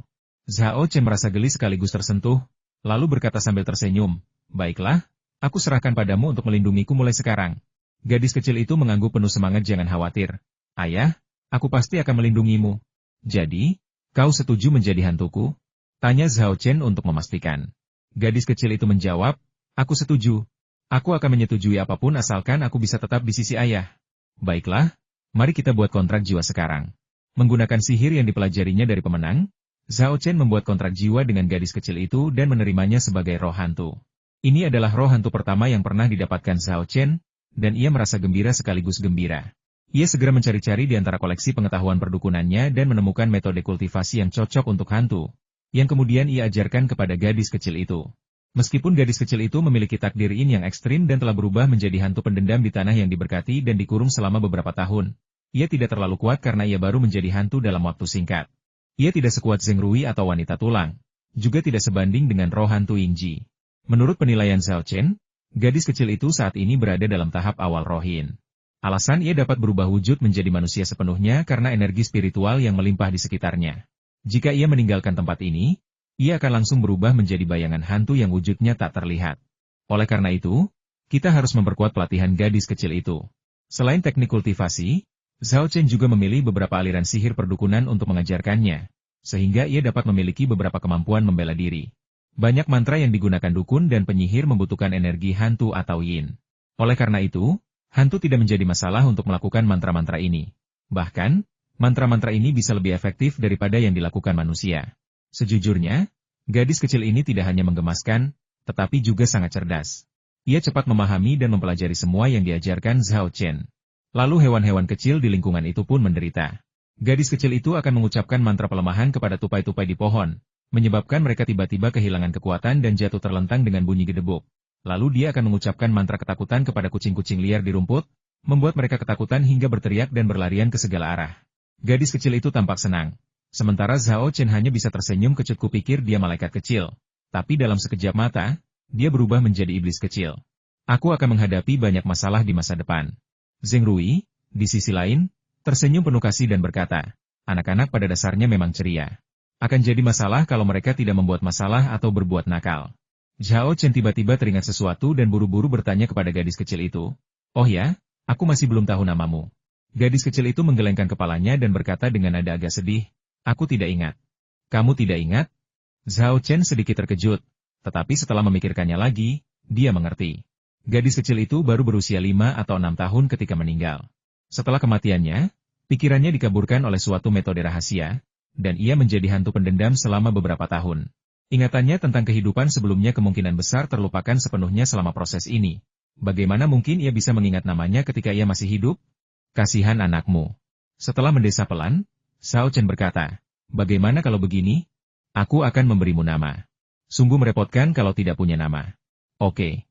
Zhao Chen merasa geli sekaligus tersentuh, lalu berkata sambil tersenyum, baiklah, aku serahkan padamu untuk melindungiku mulai sekarang. Gadis kecil itu mengangguk penuh semangat, jangan khawatir. Ayah, aku pasti akan melindungimu. Jadi, kau setuju menjadi hantuku? Tanya Zhao Chen untuk memastikan. Gadis kecil itu menjawab, aku setuju. Aku akan menyetujui apapun asalkan aku bisa tetap di sisi ayah. Baiklah, mari kita buat kontrak jiwa sekarang. Menggunakan sihir yang dipelajarinya dari pemenang, Zhao Chen membuat kontrak jiwa dengan gadis kecil itu dan menerimanya sebagai roh hantu. Ini adalah roh hantu pertama yang pernah didapatkan Zhao Chen, dan ia merasa gembira sekaligus gembira. Ia segera mencari-cari di antara koleksi pengetahuan perdukunannya dan menemukan metode kultivasi yang cocok untuk hantu, yang kemudian ia ajarkan kepada gadis kecil itu. Meskipun gadis kecil itu memiliki takdir Yin yang ekstrim dan telah berubah menjadi hantu pendendam di tanah yang diberkati dan dikurung selama beberapa tahun, ia tidak terlalu kuat karena ia baru menjadi hantu dalam waktu singkat. Ia tidak sekuat Zheng Rui atau wanita tulang, juga tidak sebanding dengan roh hantu Yingji. Menurut penilaian Zhao Chen, gadis kecil itu saat ini berada dalam tahap awal roh Yin. Alasan ia dapat berubah wujud menjadi manusia sepenuhnya karena energi spiritual yang melimpah di sekitarnya. Jika ia meninggalkan tempat ini, ia akan langsung berubah menjadi bayangan hantu yang wujudnya tak terlihat. Oleh karena itu, kita harus memperkuat pelatihan gadis kecil itu. Selain teknik kultivasi, Zhao Chen juga memilih beberapa aliran sihir perdukunan untuk mengajarkannya, sehingga ia dapat memiliki beberapa kemampuan membela diri. Banyak mantra yang digunakan dukun dan penyihir membutuhkan energi hantu atau yin. Oleh karena itu, hantu tidak menjadi masalah untuk melakukan mantra-mantra ini. Bahkan, mantra-mantra ini bisa lebih efektif daripada yang dilakukan manusia. Sejujurnya, gadis kecil ini tidak hanya menggemaskan, tetapi juga sangat cerdas. Ia cepat memahami dan mempelajari semua yang diajarkan Zhao Chen. Lalu hewan-hewan kecil di lingkungan itu pun menderita. Gadis kecil itu akan mengucapkan mantra pelemahan kepada tupai-tupai di pohon, menyebabkan mereka tiba-tiba kehilangan kekuatan dan jatuh terlentang dengan bunyi gedebuk. Lalu dia akan mengucapkan mantra ketakutan kepada kucing-kucing liar di rumput, membuat mereka ketakutan hingga berteriak dan berlarian ke segala arah. Gadis kecil itu tampak senang. Sementara Zhao Chen hanya bisa tersenyum kecut, kupikir dia malaikat kecil. Tapi dalam sekejap mata, dia berubah menjadi iblis kecil. Aku akan menghadapi banyak masalah di masa depan. Zheng Rui, di sisi lain, tersenyum penuh kasih dan berkata, anak-anak pada dasarnya memang ceria. Akan jadi masalah kalau mereka tidak membuat masalah atau berbuat nakal. Zhao Chen tiba-tiba teringat sesuatu dan buru-buru bertanya kepada gadis kecil itu. Oh ya, aku masih belum tahu namamu. Gadis kecil itu menggelengkan kepalanya dan berkata dengan nada agak sedih, aku tidak ingat. Kamu tidak ingat? Zhao Chen sedikit terkejut, tetapi setelah memikirkannya lagi, dia mengerti. Gadis kecil itu baru berusia 5 atau 6 tahun ketika meninggal. Setelah kematiannya, pikirannya dikaburkan oleh suatu metode rahasia, dan ia menjadi hantu pendendam selama beberapa tahun. Ingatannya tentang kehidupan sebelumnya kemungkinan besar terlupakan sepenuhnya selama proses ini. Bagaimana mungkin ia bisa mengingat namanya ketika ia masih hidup? Kasihan anakmu. Setelah mendesah pelan, Zhao Chen berkata, bagaimana kalau begini? Aku akan memberimu nama. Sungguh merepotkan kalau tidak punya nama. Oke.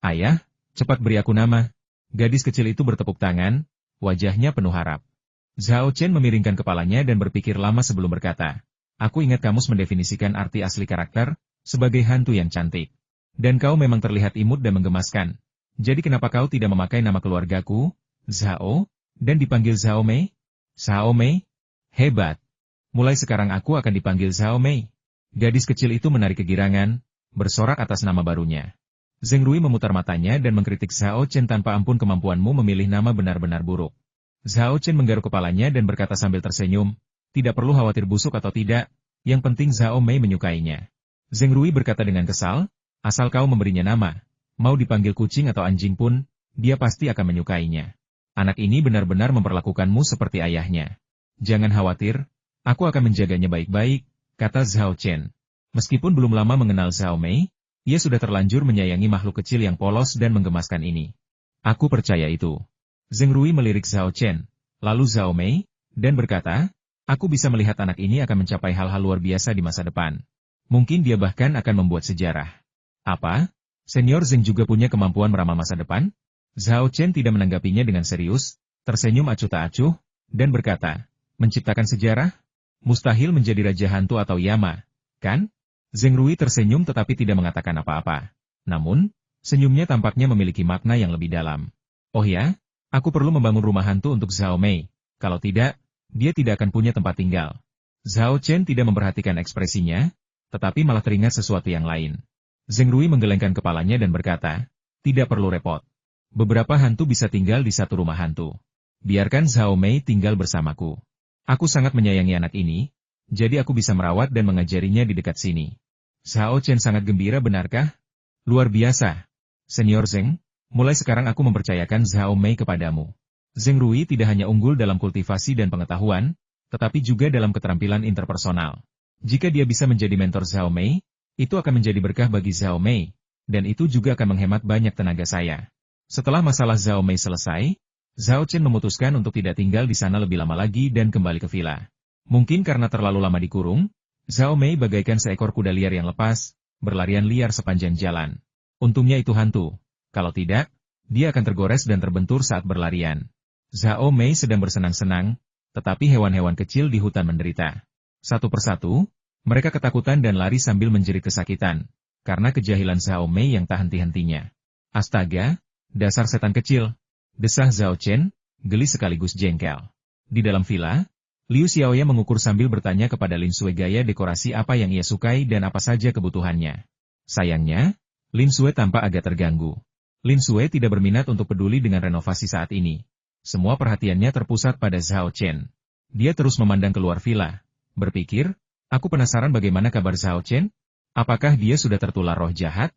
Ayah, cepat beri aku nama. Gadis kecil itu bertepuk tangan, wajahnya penuh harap. Zhao Chen memiringkan kepalanya dan berpikir lama sebelum berkata, aku ingat kamus mendefinisikan arti asli karakter, sebagai hantu yang cantik. Dan kau memang terlihat imut dan menggemaskan. Jadi kenapa kau tidak memakai nama keluargaku, Zhao, dan dipanggil Zhao Mei? Zhao Mei? Hebat. Mulai sekarang aku akan dipanggil Zhao Mei. Gadis kecil itu menarik kegirangan, bersorak atas nama barunya. Zheng Rui memutar matanya dan mengkritik Zhao Chen tanpa ampun kemampuanmu memilih nama benar-benar buruk. Zhao Chen menggaruk kepalanya dan berkata sambil tersenyum, tidak perlu khawatir busuk atau tidak, yang penting Zhao Mei menyukainya. Zheng Rui berkata dengan kesal, asal kau memberinya nama, mau dipanggil kucing atau anjing pun, dia pasti akan menyukainya. Anak ini benar-benar memperlakukanmu seperti ayahnya. Jangan khawatir, aku akan menjaganya baik-baik, kata Zhao Chen. Meskipun belum lama mengenal Zhao Mei, ia sudah terlanjur menyayangi makhluk kecil yang polos dan menggemaskan ini. Aku percaya itu. Zheng Rui melirik Zhao Chen, lalu Zhao Mei, dan berkata, aku bisa melihat anak ini akan mencapai hal-hal luar biasa di masa depan. Mungkin dia bahkan akan membuat sejarah. Apa? Senior Zheng juga punya kemampuan meramal masa depan? Zhao Chen tidak menanggapinya dengan serius, tersenyum acuh tak acuh, dan berkata, menciptakan sejarah? Mustahil menjadi Raja Hantu atau Yama, kan? Zheng Rui tersenyum tetapi tidak mengatakan apa-apa. Namun, senyumnya tampaknya memiliki makna yang lebih dalam. Oh ya, aku perlu membangun rumah hantu untuk Zhao Mei. Kalau tidak, dia tidak akan punya tempat tinggal. Zhao Chen tidak memperhatikan ekspresinya, tetapi malah teringat sesuatu yang lain. Zheng Rui menggelengkan kepalanya dan berkata, tidak perlu repot. Beberapa hantu bisa tinggal di satu rumah hantu. Biarkan Zhao Mei tinggal bersamaku. Aku sangat menyayangi anak ini, jadi aku bisa merawat dan mengajarinya di dekat sini. Zhao Chen sangat gembira, benarkah? Luar biasa. Senior Zheng, mulai sekarang aku mempercayakan Zhao Mei kepadamu. Zheng Rui tidak hanya unggul dalam kultivasi dan pengetahuan, tetapi juga dalam keterampilan interpersonal. Jika dia bisa menjadi mentor Zhao Mei, itu akan menjadi berkah bagi Zhao Mei, dan itu juga akan menghemat banyak tenaga saya. Setelah masalah Zhao Mei selesai, Zhao Chen memutuskan untuk tidak tinggal di sana lebih lama lagi dan kembali ke villa. Mungkin karena terlalu lama dikurung, Zhao Mei bagaikan seekor kuda liar yang lepas, berlarian liar sepanjang jalan. Untungnya itu hantu. Kalau tidak, dia akan tergores dan terbentur saat berlarian. Zhao Mei sedang bersenang-senang, tetapi hewan-hewan kecil di hutan menderita. Satu persatu, mereka ketakutan dan lari sambil menjerit kesakitan, karena kejahilan Zhao Mei yang tak henti-hentinya. Astaga, dasar setan kecil! Desah Zhao Chen, geli sekaligus jengkel. Di dalam villa, Liu Xiaoya mengukur sambil bertanya kepada Lin Sui gaya dekorasi apa yang ia sukai dan apa saja kebutuhannya. Sayangnya, Lin Sui tampak agak terganggu. Lin Sui tidak berminat untuk peduli dengan renovasi saat ini. Semua perhatiannya terpusat pada Zhao Chen. Dia terus memandang keluar villa, berpikir, aku penasaran bagaimana kabar Zhao Chen? Apakah dia sudah tertular roh jahat?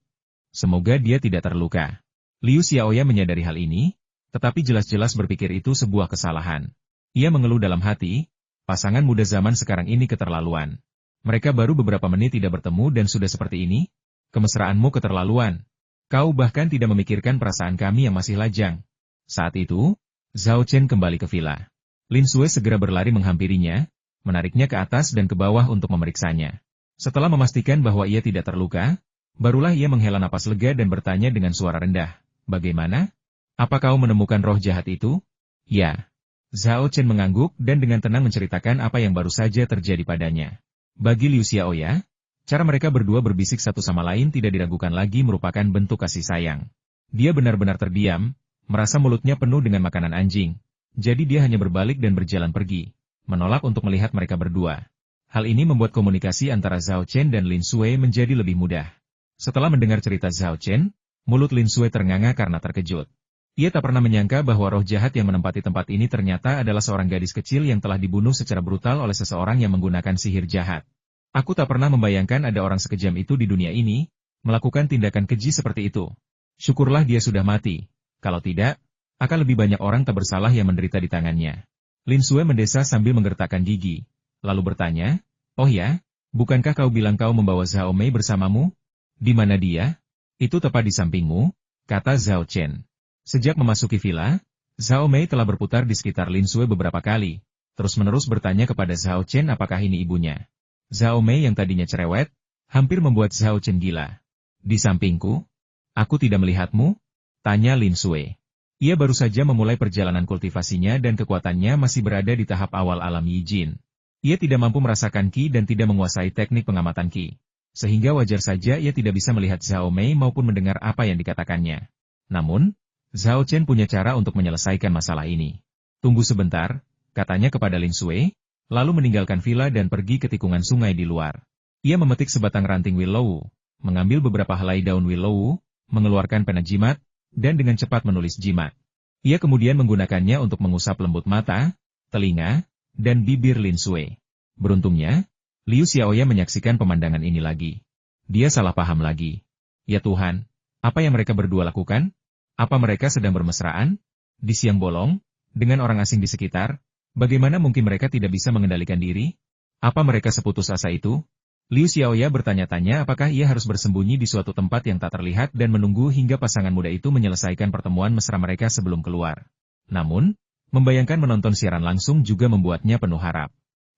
Semoga dia tidak terluka. Liu Xiaoya menyadari hal ini, tetapi jelas-jelas berpikir itu sebuah kesalahan. Ia mengeluh dalam hati, pasangan muda zaman sekarang ini keterlaluan. Mereka baru beberapa menit tidak bertemu dan sudah seperti ini? Kemesraanmu keterlaluan. Kau bahkan tidak memikirkan perasaan kami yang masih lajang. Saat itu, Zhao Chen kembali ke villa. Lin Sui segera berlari menghampirinya, menariknya ke atas dan ke bawah untuk memeriksanya. Setelah memastikan bahwa ia tidak terluka, barulah ia menghela napas lega dan bertanya dengan suara rendah, bagaimana? Apa kau menemukan roh jahat itu? Ya. Zhao Chen mengangguk dan dengan tenang menceritakan apa yang baru saja terjadi padanya. Bagi Liu Xiaoya, cara mereka berdua berbisik satu sama lain tidak diragukan lagi merupakan bentuk kasih sayang. Dia benar-benar terdiam, merasa mulutnya penuh dengan makanan anjing. Jadi dia hanya berbalik dan berjalan pergi, menolak untuk melihat mereka berdua. Hal ini membuat komunikasi antara Zhao Chen dan Lin Sui menjadi lebih mudah. Setelah mendengar cerita Zhao Chen, mulut Lin Sui ternganga karena terkejut. Ia tak pernah menyangka bahwa roh jahat yang menempati tempat ini ternyata adalah seorang gadis kecil yang telah dibunuh secara brutal oleh seseorang yang menggunakan sihir jahat. Aku tak pernah membayangkan ada orang sekejam itu di dunia ini, melakukan tindakan keji seperti itu. Syukurlah dia sudah mati. Kalau tidak, akan lebih banyak orang tak bersalah yang menderita di tangannya. Lin Sui mendesah sambil menggertakkan gigi, lalu bertanya, oh ya, bukankah kau bilang kau membawa Zhao Mei bersamamu? Di mana dia? Itu tepat di sampingmu, kata Zhao Chen. Sejak memasuki villa, Zhao Mei telah berputar di sekitar Lin Sui beberapa kali, terus-menerus bertanya kepada Zhao Chen apakah ini ibunya. Zhao Mei yang tadinya cerewet, hampir membuat Zhao Chen gila. Di sampingku? Aku tidak melihatmu? Tanya Lin Sui. Ia baru saja memulai perjalanan kultivasinya dan kekuatannya masih berada di tahap awal alam Yi Jin. Ia tidak mampu merasakan Qi dan tidak menguasai teknik pengamatan Qi. Sehingga wajar saja ia tidak bisa melihat Zhao Mei maupun mendengar apa yang dikatakannya. Namun, Zhao Chen punya cara untuk menyelesaikan masalah ini. Tunggu sebentar, katanya kepada Lin Sui, lalu meninggalkan villa dan pergi ke tikungan sungai di luar. Ia memetik sebatang ranting willow, mengambil beberapa helai daun willow, mengeluarkan pena jimat, dan dengan cepat menulis jimat. Ia kemudian menggunakannya untuk mengusap lembut mata, telinga, dan bibir Lin Sui. Beruntungnya, Liu Xiaoya menyaksikan pemandangan ini lagi. Dia salah paham lagi. Ya Tuhan, apa yang mereka berdua lakukan? Apa mereka sedang bermesraan? Di siang bolong, dengan orang asing di sekitar, bagaimana mungkin mereka tidak bisa mengendalikan diri? Apa mereka seputus asa itu? Liu Xiaoya bertanya-tanya apakah ia harus bersembunyi di suatu tempat yang tak terlihat dan menunggu hingga pasangan muda itu menyelesaikan pertemuan mesra mereka sebelum keluar. Namun, membayangkan menonton siaran langsung juga membuatnya penuh harap.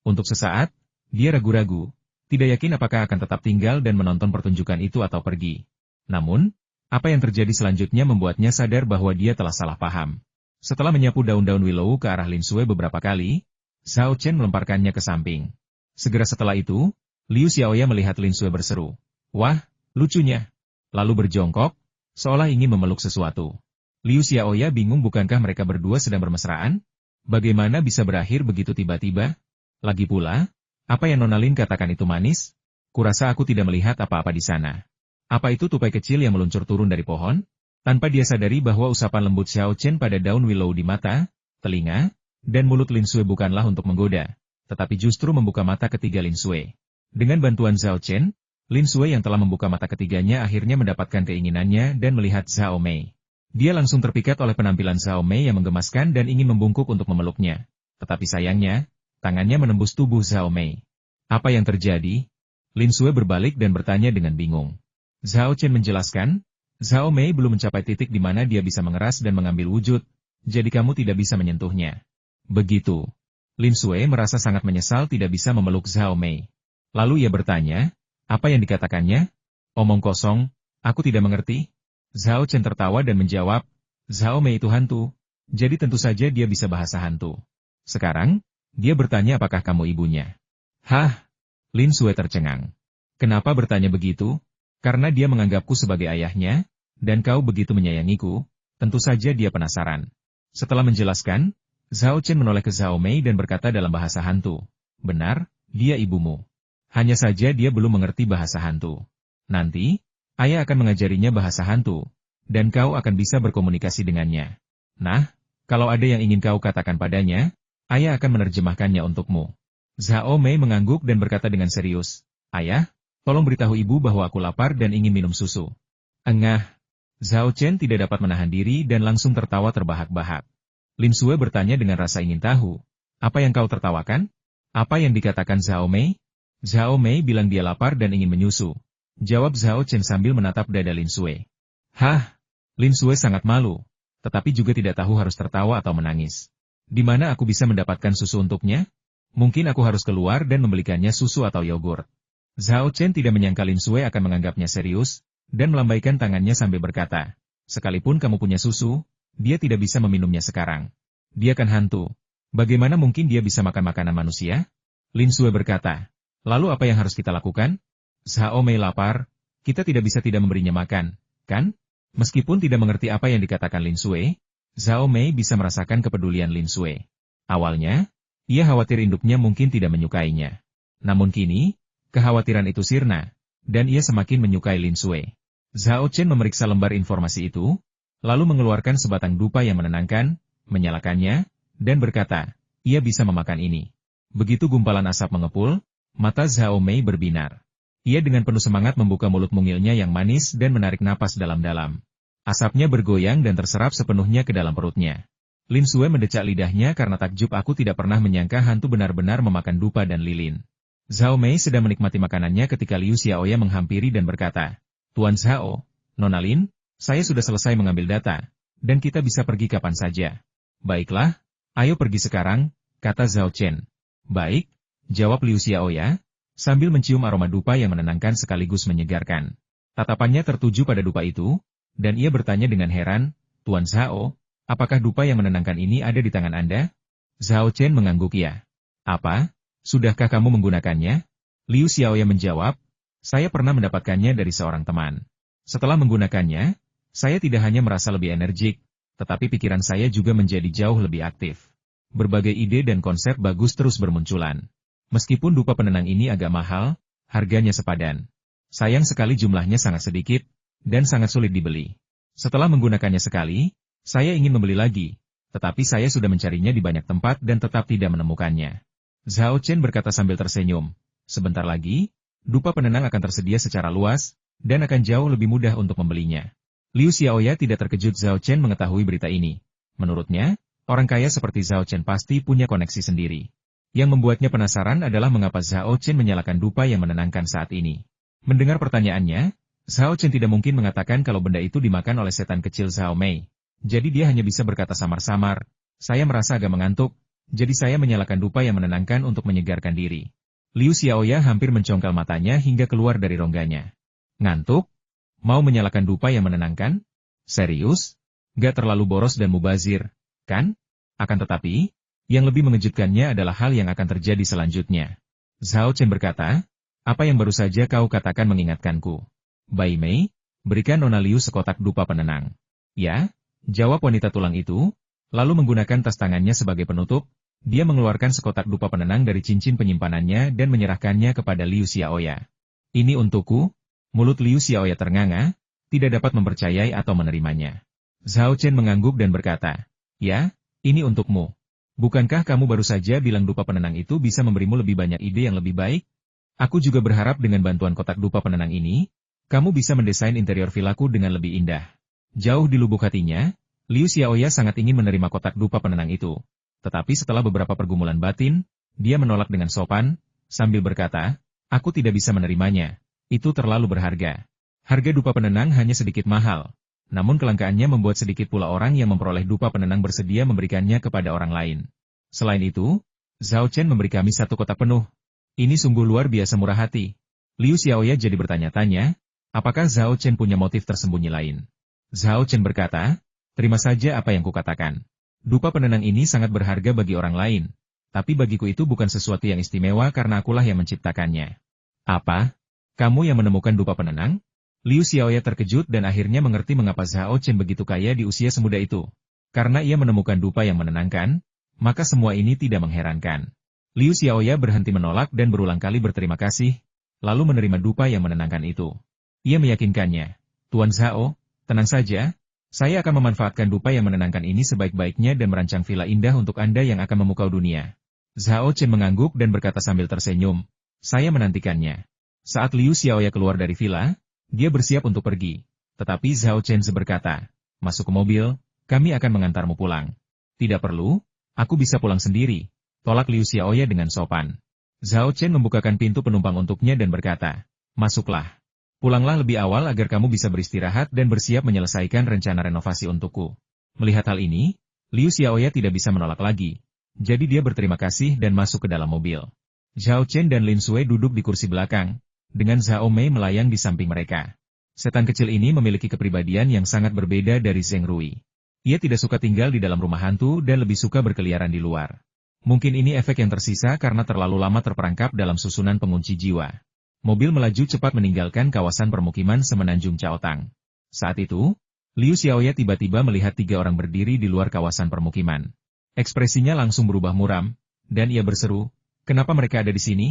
Untuk sesaat, dia ragu-ragu, tidak yakin apakah akan tetap tinggal dan menonton pertunjukan itu atau pergi. Namun, apa yang terjadi selanjutnya membuatnya sadar bahwa dia telah salah paham. Setelah menyapu daun-daun willow ke arah Lin Sui beberapa kali, Zhao Chen melemparkannya ke samping. Segera setelah itu, Liu Xiaoya melihat Lin Sui berseru, "Wah, lucunya!" Lalu berjongkok, seolah ingin memeluk sesuatu. Liu Xiaoya bingung bukankah mereka berdua sedang bermesraan? Bagaimana bisa berakhir begitu tiba-tiba? Lagi pula, apa yang Nona Lin katakan itu manis? Kurasa aku tidak melihat apa-apa di sana. Apa itu tupai kecil yang meluncur turun dari pohon? Tanpa dia sadari bahwa usapan lembut Zhao Chen pada daun willow di mata, telinga, dan mulut Lin Sui bukanlah untuk menggoda, tetapi justru membuka mata ketiga Lin Sui. Dengan bantuan Zhao Chen, Lin Sui yang telah membuka mata ketiganya akhirnya mendapatkan keinginannya dan melihat Zhao Mei. Dia langsung terpikat oleh penampilan Zhao Mei yang menggemaskan dan ingin membungkuk untuk memeluknya. Tetapi sayangnya, tangannya menembus tubuh Zhao Mei. Apa yang terjadi? Lin Sui berbalik dan bertanya dengan bingung. Zhao Chen menjelaskan, Zhao Mei belum mencapai titik di mana dia bisa mengeras dan mengambil wujud, jadi kamu tidak bisa menyentuhnya. Begitu. Lin Sui merasa sangat menyesal tidak bisa memeluk Zhao Mei. Lalu ia bertanya, apa yang dikatakannya? Omong kosong, aku tidak mengerti. Zhao Chen tertawa dan menjawab, Zhao Mei itu hantu, jadi tentu saja dia bisa bahasa hantu. Sekarang, dia bertanya apakah kamu ibunya. Hah? Lin Sui tercengang. Kenapa bertanya begitu? Karena dia menganggapku sebagai ayahnya, dan kau begitu menyayangiku, tentu saja dia penasaran. Setelah menjelaskan, Zhao Chen menoleh ke Zhao Mei dan berkata dalam bahasa hantu, benar, dia ibumu. Hanya saja dia belum mengerti bahasa hantu. Nanti, ayah akan mengajarinya bahasa hantu, dan kau akan bisa berkomunikasi dengannya. Nah, kalau ada yang ingin kau katakan padanya, ayah akan menerjemahkannya untukmu. Zhao Mei mengangguk dan berkata dengan serius, ayah, tolong beritahu ibu bahwa aku lapar dan ingin minum susu. Engah. Zhao Chen tidak dapat menahan diri dan langsung tertawa terbahak-bahak. Lin Sui bertanya dengan rasa ingin tahu, apa yang kau tertawakan? Apa yang dikatakan Zhao Mei? Zhao Mei bilang dia lapar dan ingin menyusu. Jawab Zhao Chen sambil menatap dada Lin Sui. Hah? Lin Sui sangat malu, tetapi juga tidak tahu harus tertawa atau menangis. Di mana aku bisa mendapatkan susu untuknya? Mungkin aku harus keluar dan membelikannya susu atau yogurt. Zhao Chen tidak menyangka Lin Sui akan menganggapnya serius, dan melambaikan tangannya sambil berkata, sekalipun kamu punya susu, dia tidak bisa meminumnya sekarang. Dia kan hantu. Bagaimana mungkin dia bisa makan makanan manusia? Lin Sui berkata, lalu apa yang harus kita lakukan? Zhao Mei lapar, kita tidak bisa tidak memberinya makan, kan? Meskipun tidak mengerti apa yang dikatakan Lin Sui, Zhao Mei bisa merasakan kepedulian Lin Sui. Awalnya, ia khawatir induknya mungkin tidak menyukainya. Namun kini, kekhawatiran itu sirna, dan ia semakin menyukai Lin Sui. Zhao Chen memeriksa lembar informasi itu, lalu mengeluarkan sebatang dupa yang menenangkan, menyalakannya, dan berkata, ia bisa memakan ini. Begitu gumpalan asap mengepul, mata Zhao Mei berbinar. Ia dengan penuh semangat membuka mulut mungilnya yang manis dan menarik napas dalam-dalam. Asapnya bergoyang dan terserap sepenuhnya ke dalam perutnya. Lin Sui mendecak lidahnya karena takjub aku tidak pernah menyangka hantu benar-benar memakan dupa dan lilin. Zhao Mei sedang menikmati makanannya ketika Liu Xiaoya menghampiri dan berkata, Tuan Zhao, Nona Lin, saya sudah selesai mengambil data, dan kita bisa pergi kapan saja. Baiklah, ayo pergi sekarang, kata Zhao Chen. Baik, jawab Liu Xiaoya, sambil mencium aroma dupa yang menenangkan sekaligus menyegarkan. Tatapannya tertuju pada dupa itu, dan ia bertanya dengan heran, Tuan Zhao, apakah dupa yang menenangkan ini ada di tangan Anda? Zhao Chen mengangguk ya. Apa? Sudahkah kamu menggunakannya? Liu Xiaoya menjawab, saya pernah mendapatkannya dari seorang teman. Setelah menggunakannya, Saya tidak hanya merasa lebih energik, tetapi pikiran saya juga menjadi jauh lebih aktif. Berbagai ide dan konsep bagus terus bermunculan. Meskipun dupa penenang ini agak mahal, harganya sepadan. Sayang sekali jumlahnya sangat sedikit, dan sangat sulit dibeli. Setelah menggunakannya sekali, saya ingin membeli lagi, tetapi saya sudah mencarinya di banyak tempat dan tetap tidak menemukannya. Zhao Chen berkata sambil tersenyum, sebentar lagi, dupa penenang akan tersedia secara luas, dan akan jauh lebih mudah untuk membelinya. Liu Xiaoya tidak terkejut Zhao Chen mengetahui berita ini. Menurutnya, orang kaya seperti Zhao Chen pasti punya koneksi sendiri. Yang membuatnya penasaran adalah mengapa Zhao Chen menyalakan dupa yang menenangkan saat ini. Mendengar pertanyaannya, Zhao Chen tidak mungkin mengatakan kalau benda itu dimakan oleh setan kecil Zhao Mei. Jadi dia hanya bisa berkata samar-samar, saya merasa agak mengantuk, jadi saya menyalakan dupa yang menenangkan untuk menyegarkan diri. Liu Xiaoya hampir mencongkal matanya hingga keluar dari rongganya. Ngantuk? Mau menyalakan dupa yang menenangkan? Serius? Gak terlalu boros dan mubazir, kan? Akan tetapi, yang lebih mengejutkannya adalah hal yang akan terjadi selanjutnya. Zhao Chen berkata, apa yang baru saja kau katakan mengingatkanku. Bai Mei, berikan Nona Liu sekotak dupa penenang. Ya, jawab wanita tulang itu, lalu menggunakan tas tangannya sebagai penutup, dia mengeluarkan sekotak dupa penenang dari cincin penyimpanannya dan menyerahkannya kepada Liu Xiaoya. Ini untukku? Mulut Liu Xiaoya ternganga, tidak dapat mempercayai atau menerimanya. Zhao Chen mengangguk dan berkata, ya, ini untukmu. Bukankah kamu baru saja bilang dupa penenang itu bisa memberimu lebih banyak ide yang lebih baik? Aku juga berharap dengan bantuan kotak dupa penenang ini, kamu bisa mendesain interior vilaku dengan lebih indah. Jauh di lubuk hatinya, Liu Xiaoya sangat ingin menerima kotak dupa penenang itu. Tetapi setelah beberapa pergumulan batin, dia menolak dengan sopan, sambil berkata, aku tidak bisa menerimanya. Itu terlalu berharga. Harga dupa penenang hanya sedikit mahal. Namun kelangkaannya membuat sedikit pula orang yang memperoleh dupa penenang bersedia memberikannya kepada orang lain. Selain itu, Zhao Chen memberi kami satu kotak penuh. Ini sungguh luar biasa murah hati. Liu Xiaoya jadi bertanya-tanya, apakah Zhao Chen punya motif tersembunyi lain? Zhao Chen berkata, terima saja apa yang kukatakan. Dupa penenang ini sangat berharga bagi orang lain. Tapi bagiku itu bukan sesuatu yang istimewa karena akulah yang menciptakannya. Apa? Kamu yang menemukan dupa penenang? Liu Xiaoya terkejut dan akhirnya mengerti mengapa Zhao Chen begitu kaya di usia semuda itu. Karena ia menemukan dupa yang menenangkan, maka semua ini tidak mengherankan. Liu Xiaoya berhenti menolak dan berulang kali berterima kasih, lalu menerima dupa yang menenangkan itu. Ia meyakinkannya, Tuan Zhao, tenang saja, saya akan memanfaatkan dupa yang menenangkan ini sebaik-baiknya dan merancang villa indah untuk Anda yang akan memukau dunia. Zhao Chen mengangguk dan berkata sambil tersenyum, saya menantikannya. Saat Liu Xiaoya keluar dari villa, dia bersiap untuk pergi. Tetapi Zhao Chen berkata, masuk ke mobil, kami akan mengantarmu pulang. Tidak perlu, aku bisa pulang sendiri, tolak Liu Xiaoya dengan sopan. Zhao Chen membukakan pintu penumpang untuknya dan berkata, masuklah. Pulanglah lebih awal agar kamu bisa beristirahat dan bersiap menyelesaikan rencana renovasi untukku. Melihat hal ini, Liu Xiaoya tidak bisa menolak lagi. Jadi dia berterima kasih dan masuk ke dalam mobil. Zhao Chen dan Lin Sui duduk di kursi belakang, dengan Zhao Mei melayang di samping mereka. Setan kecil ini memiliki kepribadian yang sangat berbeda dari Zheng Rui. Ia tidak suka tinggal di dalam rumah hantu dan lebih suka berkeliaran di luar. Mungkin ini efek yang tersisa karena terlalu lama terperangkap dalam susunan pengunci jiwa. Mobil melaju cepat meninggalkan kawasan permukiman semenanjung Chaotang. Saat itu, Liu Xiaoya tiba-tiba melihat 3 orang berdiri di luar kawasan permukiman. Ekspresinya langsung berubah muram, dan ia berseru, kenapa mereka ada di sini?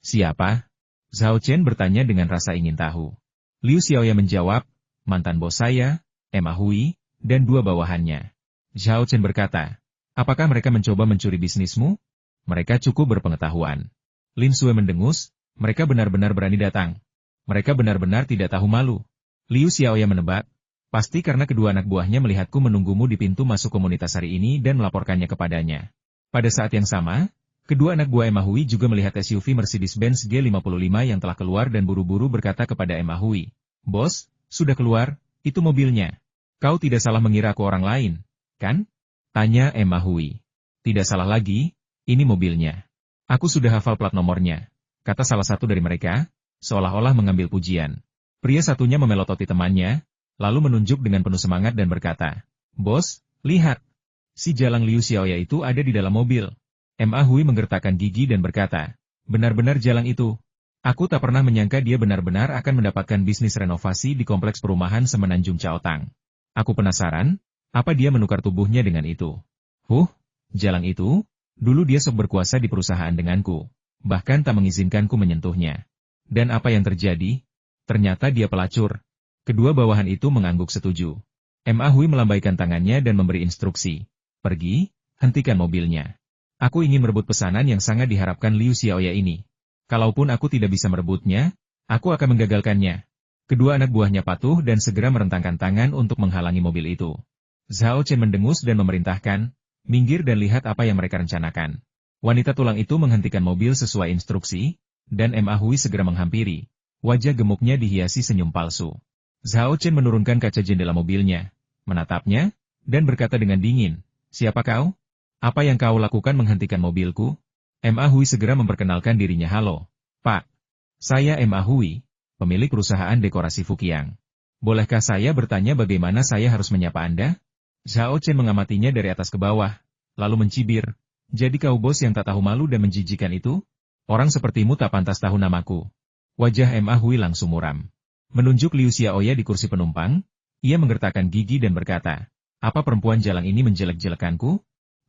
Siapa? Zhao Chen bertanya dengan rasa ingin tahu. Liu Xiaoya menjawab, mantan bos saya, Emma Hui, dan 2 bawahannya. Zhao Chen berkata, apakah mereka mencoba mencuri bisnismu? Mereka cukup berpengetahuan. Lin Sui mendengus, mereka benar-benar berani datang. Mereka benar-benar tidak tahu malu. Liu Xiaoya menebak, pasti karena kedua anak buahnya melihatku menunggumu di pintu masuk komunitas hari ini dan melaporkannya kepadanya. Pada saat yang sama, kedua anak buah Emma Hui juga melihat SUV Mercedes-Benz G55 yang telah keluar dan buru-buru berkata kepada Emma Hui, bos, sudah keluar, itu mobilnya. Kau tidak salah mengira aku orang lain, kan? Tanya Emma Hui. Tidak salah lagi, ini mobilnya. Aku sudah hafal plat nomornya, kata salah satu dari mereka, seolah-olah mengambil pujian. Pria satunya memelototi temannya, lalu menunjuk dengan penuh semangat dan berkata, bos, lihat. Si jalang Liu Xiaoya itu ada di dalam mobil. Emma Hui menggertakkan gigi dan berkata, benar-benar jalang itu. Aku tak pernah menyangka dia benar-benar akan mendapatkan bisnis renovasi di kompleks perumahan semenanjung Chaotang. Aku penasaran, apa dia menukar tubuhnya dengan itu? Jalang itu, dulu dia sok berkuasa di perusahaan denganku, bahkan tak mengizinkanku menyentuhnya. Dan apa yang terjadi? Ternyata dia pelacur. Kedua bawahan itu mengangguk setuju. Ma Hui melambaikan tangannya dan memberi instruksi. Pergi, hentikan mobilnya. Aku ingin merebut pesanan yang sangat diharapkan Liu Xiaoya ini. Kalaupun aku tidak bisa merebutnya, aku akan menggagalkannya. Kedua anak buahnya patuh dan segera merentangkan tangan untuk menghalangi mobil itu. Zhao Chen mendengus dan memerintahkan, minggir dan lihat apa yang mereka rencanakan. Wanita tulang itu menghentikan mobil sesuai instruksi, dan Ma Hui segera menghampiri. Wajah gemuknya dihiasi senyum palsu. Zhao Chen menurunkan kaca jendela mobilnya, menatapnya, dan berkata dengan dingin, siapa kau? Apa yang kau lakukan menghentikan mobilku? Ma Hui segera memperkenalkan dirinya. Halo, Pak. Saya Ma Hui, pemilik perusahaan dekorasi Fukiang. Bolehkah saya bertanya bagaimana saya harus menyapa Anda? Zhao Chen mengamatinya dari atas ke bawah, lalu mencibir. Jadi kau bos yang tak tahu malu dan menjijikan itu? Orang sepertimu tak pantas tahu namaku. Wajah Ma Hui langsung muram. Menunjuk Liu Xiaoya di kursi penumpang, ia menggertakkan gigi dan berkata, apa perempuan jalang ini menjelek-jelekanku?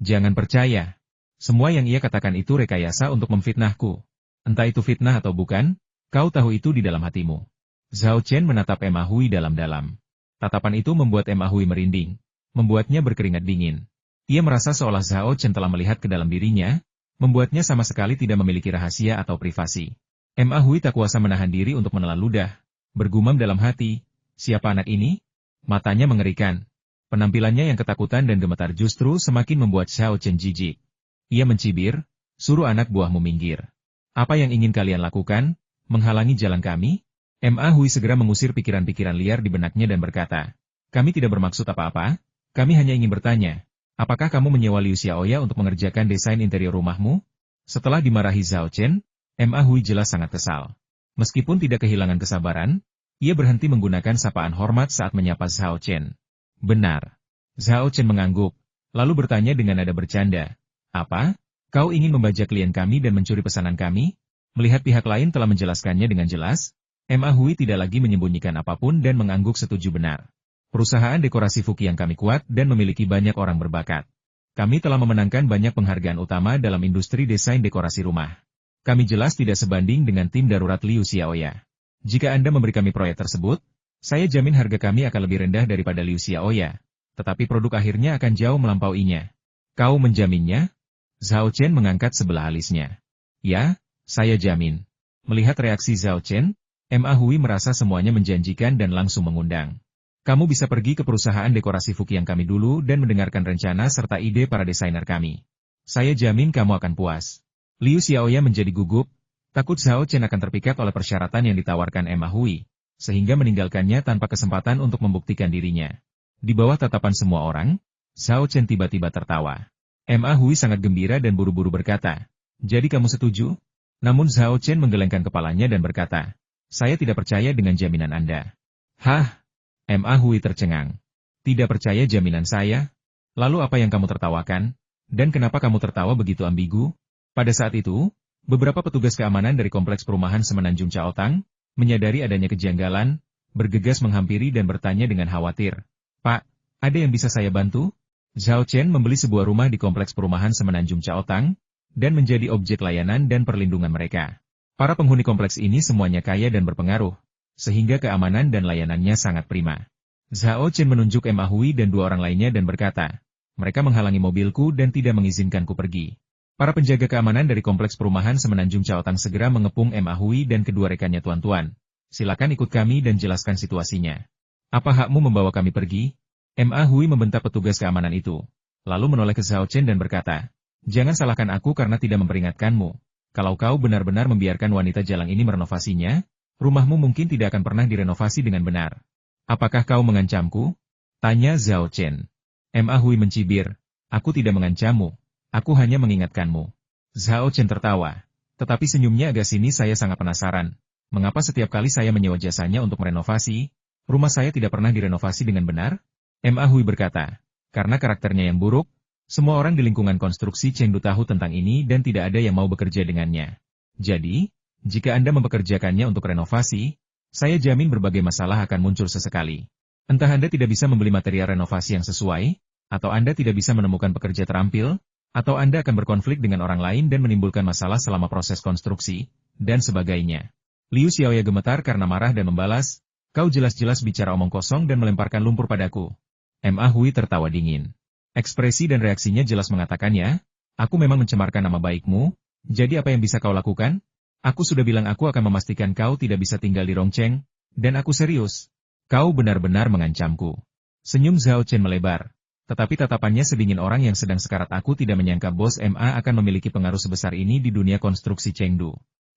Jangan percaya. Semua yang ia katakan itu rekayasa untuk memfitnahku. Entah itu fitnah atau bukan, kau tahu itu di dalam hatimu. Zhao Chen menatap Ma Hui dalam-dalam. Tatapan itu membuat Ma Hui merinding, membuatnya berkeringat dingin. Ia merasa seolah Zhao Chen telah melihat ke dalam dirinya, membuatnya sama sekali tidak memiliki rahasia atau privasi. Ma Hui tak kuasa menahan diri untuk menelan ludah, bergumam dalam hati, siapa anak ini? Matanya mengerikan. Penampilannya yang ketakutan dan gemetar justru semakin membuat Zhao Chen jijik. Ia mencibir, suruh anak buahmu minggir. Apa yang ingin kalian lakukan? Menghalangi jalan kami? Ma Hui segera mengusir pikiran-pikiran liar di benaknya dan berkata, kami tidak bermaksud apa-apa, kami hanya ingin bertanya, apakah kamu menyewa Liu Xiaoya untuk mengerjakan desain interior rumahmu? Setelah dimarahi Zhao Chen, Ma Hui jelas sangat kesal. Meskipun tidak kehilangan kesabaran, ia berhenti menggunakan sapaan hormat saat menyapa Zhao Chen. Benar. Zhao Chen mengangguk, lalu bertanya dengan nada bercanda. Apa? Kau ingin membajak klien kami dan mencuri pesanan kami? Melihat pihak lain telah menjelaskannya dengan jelas, Ma Hui tidak lagi menyembunyikan apapun dan mengangguk setuju benar. Perusahaan dekorasi Fukiang kami kuat dan memiliki banyak orang berbakat. Kami telah memenangkan banyak penghargaan utama dalam industri desain dekorasi rumah. Kami jelas tidak sebanding dengan tim darurat Liu Xiaoya. Jika Anda memberi kami proyek tersebut, saya jamin harga kami akan lebih rendah daripada Liu Xiaoya, tetapi produk akhirnya akan jauh melampauinya. Kau menjaminnya? Zhao Chen mengangkat sebelah alisnya. Ya, saya jamin. Melihat reaksi Zhao Chen, Ma Hui merasa semuanya menjanjikan dan langsung mengundang. Kamu bisa pergi ke perusahaan dekorasi Fukiang kami dulu dan mendengarkan rencana serta ide para desainer kami. Saya jamin kamu akan puas. Liu Xiaoya menjadi gugup, takut Zhao Chen akan terpikat oleh persyaratan yang ditawarkan Ma Hui, sehingga meninggalkannya tanpa kesempatan untuk membuktikan dirinya. Di bawah tatapan semua orang, Zhao Chen tiba-tiba tertawa. Ma Hui sangat gembira dan buru-buru berkata, jadi kamu setuju? Namun Zhao Chen menggelengkan kepalanya dan berkata, saya tidak percaya dengan jaminan Anda. Hah? Ma Hui tercengang. Tidak percaya jaminan saya? Lalu apa yang kamu tertawakan? Dan kenapa kamu tertawa begitu ambigu? Pada saat itu, beberapa petugas keamanan dari kompleks perumahan Semenanjung Chaotang, menyadari adanya kejanggalan, bergegas menghampiri dan bertanya dengan khawatir. Pak, ada yang bisa saya bantu? Zhao Chen membeli sebuah rumah di kompleks perumahan Semenanjung Chaotang, dan menjadi objek layanan dan perlindungan mereka. Para penghuni kompleks ini semuanya kaya dan berpengaruh, sehingga keamanan dan layanannya sangat prima. Zhao Chen menunjuk Ma Hui dan dua orang lainnya dan berkata, mereka menghalangi mobilku dan tidak mengizinkanku pergi. Para penjaga keamanan dari kompleks perumahan Semenanjung Chaotang segera mengepung Ma Hui dan kedua rekannya. Tuan-tuan, silakan ikut kami dan jelaskan situasinya. Apa hakmu membawa kami pergi? Ma Hui membentak petugas keamanan itu, lalu menoleh ke Zhao Chen dan berkata, jangan salahkan aku karena tidak memperingatkanmu. Kalau kau benar-benar membiarkan wanita jalang ini merenovasinya, rumahmu mungkin tidak akan pernah direnovasi dengan benar. Apakah kau mengancamku? Tanya Zhao Chen. Ma Hui mencibir, aku tidak mengancammu, aku hanya mengingatkanmu. Zhao Chen tertawa, tetapi senyumnya agak sinis. Saya sangat penasaran, mengapa setiap kali saya menyewa jasanya untuk merenovasi, rumah saya tidak pernah direnovasi dengan benar? Ma Hui berkata, karena karakternya yang buruk, semua orang di lingkungan konstruksi Chengdu tahu tentang ini dan tidak ada yang mau bekerja dengannya. Jadi, jika Anda mempekerjakannya untuk renovasi, saya jamin berbagai masalah akan muncul sesekali. Entah Anda tidak bisa membeli material renovasi yang sesuai, atau Anda tidak bisa menemukan pekerja terampil, atau Anda akan berkonflik dengan orang lain dan menimbulkan masalah selama proses konstruksi, dan sebagainya. Liu Xiaoya gemetar karena marah dan membalas, kau jelas-jelas bicara omong kosong dan melemparkan lumpur padaku. Ma Hui tertawa dingin. Ekspresi dan reaksinya jelas mengatakannya, aku memang mencemarkan nama baikmu, jadi apa yang bisa kau lakukan? Aku sudah bilang aku akan memastikan kau tidak bisa tinggal di Rongcheng, dan aku serius. Kau benar-benar mengancamku. Senyum Zhao Chen melebar. Tetapi tatapannya sedingin orang yang sedang sekarat. Aku tidak menyangka bos MA akan memiliki pengaruh sebesar ini di dunia konstruksi Chengdu.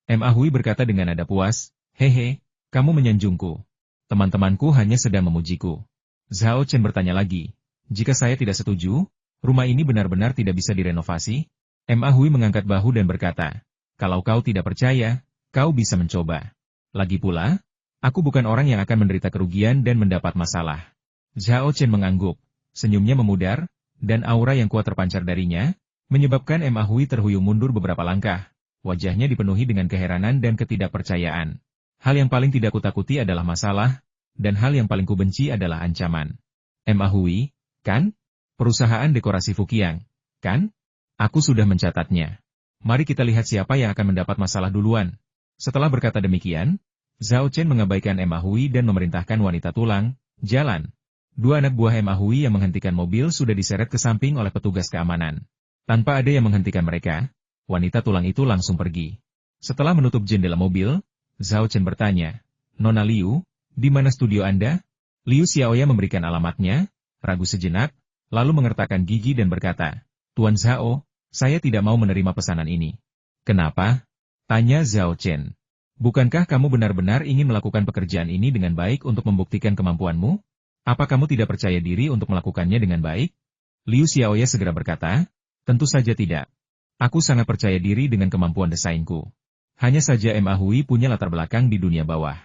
Ma Hui berkata dengan nada puas, hehe, kamu menyanjungku. Teman-temanku hanya sedang memujiku. Zhao Chen bertanya lagi, jika saya tidak setuju, rumah ini benar-benar tidak bisa direnovasi? Ma Hui mengangkat bahu dan berkata, kalau kau tidak percaya, kau bisa mencoba. Lagi pula, aku bukan orang yang akan menderita kerugian dan mendapat masalah. Zhao Chen mengangguk, senyumnya memudar, dan aura yang kuat terpancar darinya, menyebabkan Ma Hui terhuyung mundur beberapa langkah. Wajahnya dipenuhi dengan keheranan dan ketidakpercayaan. Hal yang paling tidak kutakuti adalah masalah, dan hal yang paling kubenci adalah ancaman. Ma Hui, kan? Perusahaan dekorasi Fukiang, kan? Aku sudah mencatatnya. Mari kita lihat siapa yang akan mendapat masalah duluan. Setelah berkata demikian, Zhao Chen mengabaikan Ma Hui dan memerintahkan wanita tulang, jalan. Dua anak buah Ma Hui yang menghentikan mobil sudah diseret ke samping oleh petugas keamanan. Tanpa ada yang menghentikan mereka, wanita tulang itu langsung pergi. Setelah menutup jendela mobil, Zhao Chen bertanya, Nona Liu, di mana studio Anda? Liu Xiaoya memberikan alamatnya, ragu sejenak, lalu mengertakkan gigi dan berkata, Tuan Zhao, saya tidak mau menerima pesanan ini. Kenapa? Tanya Zhao Chen. Bukankah kamu benar-benar ingin melakukan pekerjaan ini dengan baik untuk membuktikan kemampuanmu? Apa kamu tidak percaya diri untuk melakukannya dengan baik? Liu Xiaoya segera berkata, tentu saja tidak. Aku sangat percaya diri dengan kemampuan desainku. Hanya saja Ma Hui punya latar belakang di dunia bawah.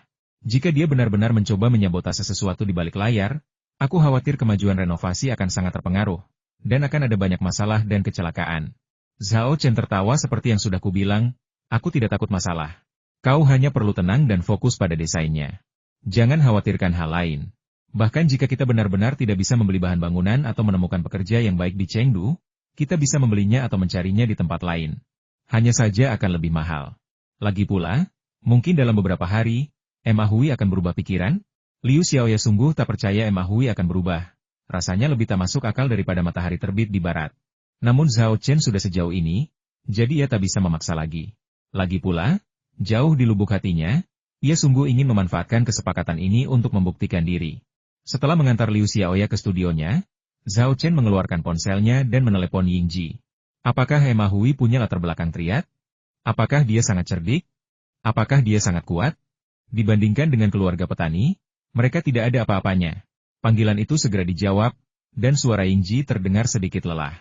Jika dia benar-benar mencoba menyabotase sesuatu di balik layar, aku khawatir kemajuan renovasi akan sangat terpengaruh, dan akan ada banyak masalah dan kecelakaan. Zhao Chen tertawa seperti yang sudah kubilang, aku tidak takut masalah. Kau hanya perlu tenang dan fokus pada desainnya. Jangan khawatirkan hal lain. Bahkan jika kita benar-benar tidak bisa membeli bahan bangunan atau menemukan pekerja yang baik di Chengdu, kita bisa membelinya atau mencarinya di tempat lain. Hanya saja akan lebih mahal. Lagi pula, mungkin dalam beberapa hari, Ma Hui akan berubah pikiran? Liu Xiaoya sungguh tak percaya Ma Hui akan berubah. Rasanya lebih tak masuk akal daripada matahari terbit di barat. Namun Zhao Chen sudah sejauh ini, jadi ia tak bisa memaksa lagi. Lagi pula, jauh di lubuk hatinya, ia sungguh ingin memanfaatkan kesepakatan ini untuk membuktikan diri. Setelah mengantar Liu Xiaoya ke studionya, Zhao Chen mengeluarkan ponselnya dan menelepon Yingji. Apakah Ma Hui punya latar belakang triad? Apakah dia sangat cerdik? Apakah dia sangat kuat? Dibandingkan dengan keluarga petani, mereka tidak ada apa-apanya. Panggilan itu segera dijawab, dan suara Yingji terdengar sedikit lelah.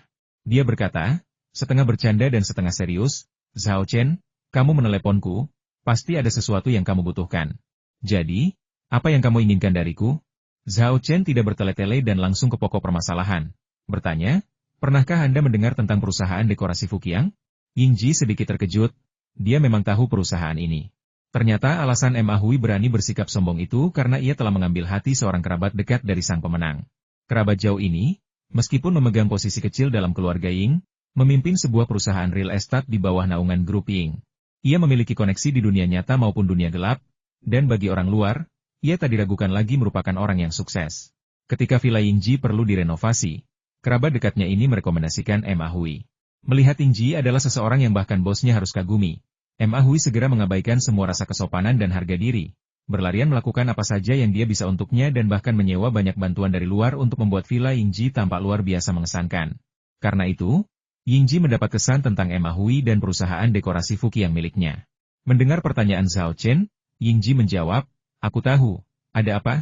Dia berkata, setengah bercanda dan setengah serius, Zhao Chen, kamu meneleponku, pasti ada sesuatu yang kamu butuhkan. Jadi, apa yang kamu inginkan dariku? Zhao Chen tidak bertele-tele dan langsung ke pokok permasalahan. Bertanya, pernahkah Anda mendengar tentang perusahaan dekorasi Fukiang? Yingji sedikit terkejut, dia memang tahu perusahaan ini. Ternyata alasan Ma Hui berani bersikap sombong itu karena ia telah mengambil hati seorang kerabat dekat dari sang pemenang. Kerabat jauh ini, meskipun memegang posisi kecil dalam keluarga Ying, memimpin sebuah perusahaan real estate di bawah naungan grup Ying. Ia memiliki koneksi di dunia nyata maupun dunia gelap, dan bagi orang luar, ia tak diragukan lagi merupakan orang yang sukses. Ketika Villa Yingji perlu direnovasi, kerabat dekatnya ini merekomendasikan Ma Hui. Melihat Yingji adalah seseorang yang bahkan bosnya harus kagumi. Ma Hui segera mengabaikan semua rasa kesopanan dan harga diri, berlarian melakukan apa saja yang dia bisa untuknya dan bahkan menyewa banyak bantuan dari luar untuk membuat Villa Yingji tampak luar biasa mengesankan. Karena itu, Yingji mendapat kesan tentang Ma Hui dan perusahaan dekorasi Fukiang miliknya. Mendengar pertanyaan Zhao Chen, Yingji menjawab, aku tahu, ada apa?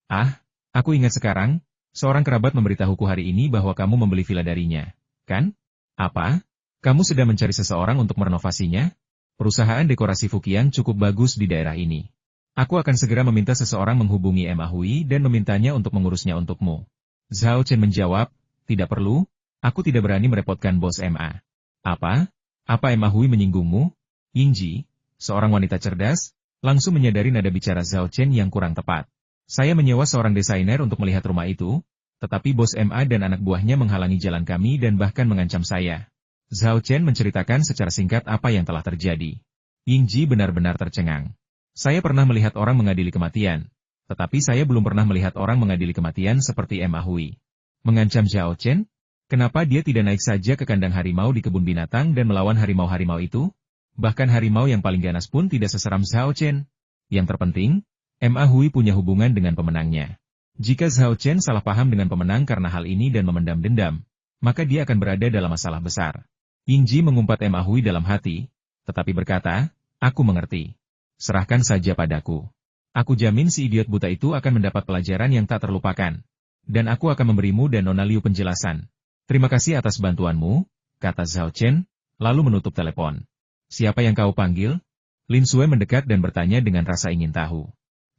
Ah, aku ingat sekarang, seorang kerabat memberitahuku hari ini bahwa kamu membeli villa darinya, kan? Apa? Kamu sedang mencari seseorang untuk merenovasinya? Perusahaan dekorasi Fukiang cukup bagus di daerah ini. Aku akan segera meminta seseorang menghubungi Ma Hui dan memintanya untuk mengurusnya untukmu. Zhao Chen menjawab, tidak perlu, aku tidak berani merepotkan bos Ma. Apa? Apa Ma Hui menyinggungmu? Yingji, seorang wanita cerdas, langsung menyadari nada bicara Zhao Chen yang kurang tepat. Saya menyewa seorang desainer untuk melihat rumah itu, tetapi bos MA dan anak buahnya menghalangi jalan kami dan bahkan mengancam saya. Zhao Chen menceritakan secara singkat apa yang telah terjadi. Ying Ji benar-benar tercengang. Saya pernah melihat orang mengadili kematian, tetapi saya belum pernah melihat orang mengadili kematian seperti Ma Hui. Mengancam Zhao Chen? Kenapa dia tidak naik saja ke kandang harimau di kebun binatang dan melawan harimau-harimau itu? Bahkan harimau yang paling ganas pun tidak seseram Zhao Chen. Yang terpenting, Ma Hui punya hubungan dengan pemenangnya. Jika Zhao Chen salah paham dengan pemenang karena hal ini dan memendam dendam, maka dia akan berada dalam masalah besar. Ying Ji mengumpat Ma Hui dalam hati, tetapi berkata, aku mengerti. Serahkan saja padaku. Aku jamin si idiot buta itu akan mendapat pelajaran yang tak terlupakan. Dan aku akan memberimu dan Nona Liu penjelasan. Terima kasih atas bantuanmu, kata Zhao Chen, lalu menutup telepon. Siapa yang kau panggil? Lin Sue mendekat dan bertanya dengan rasa ingin tahu.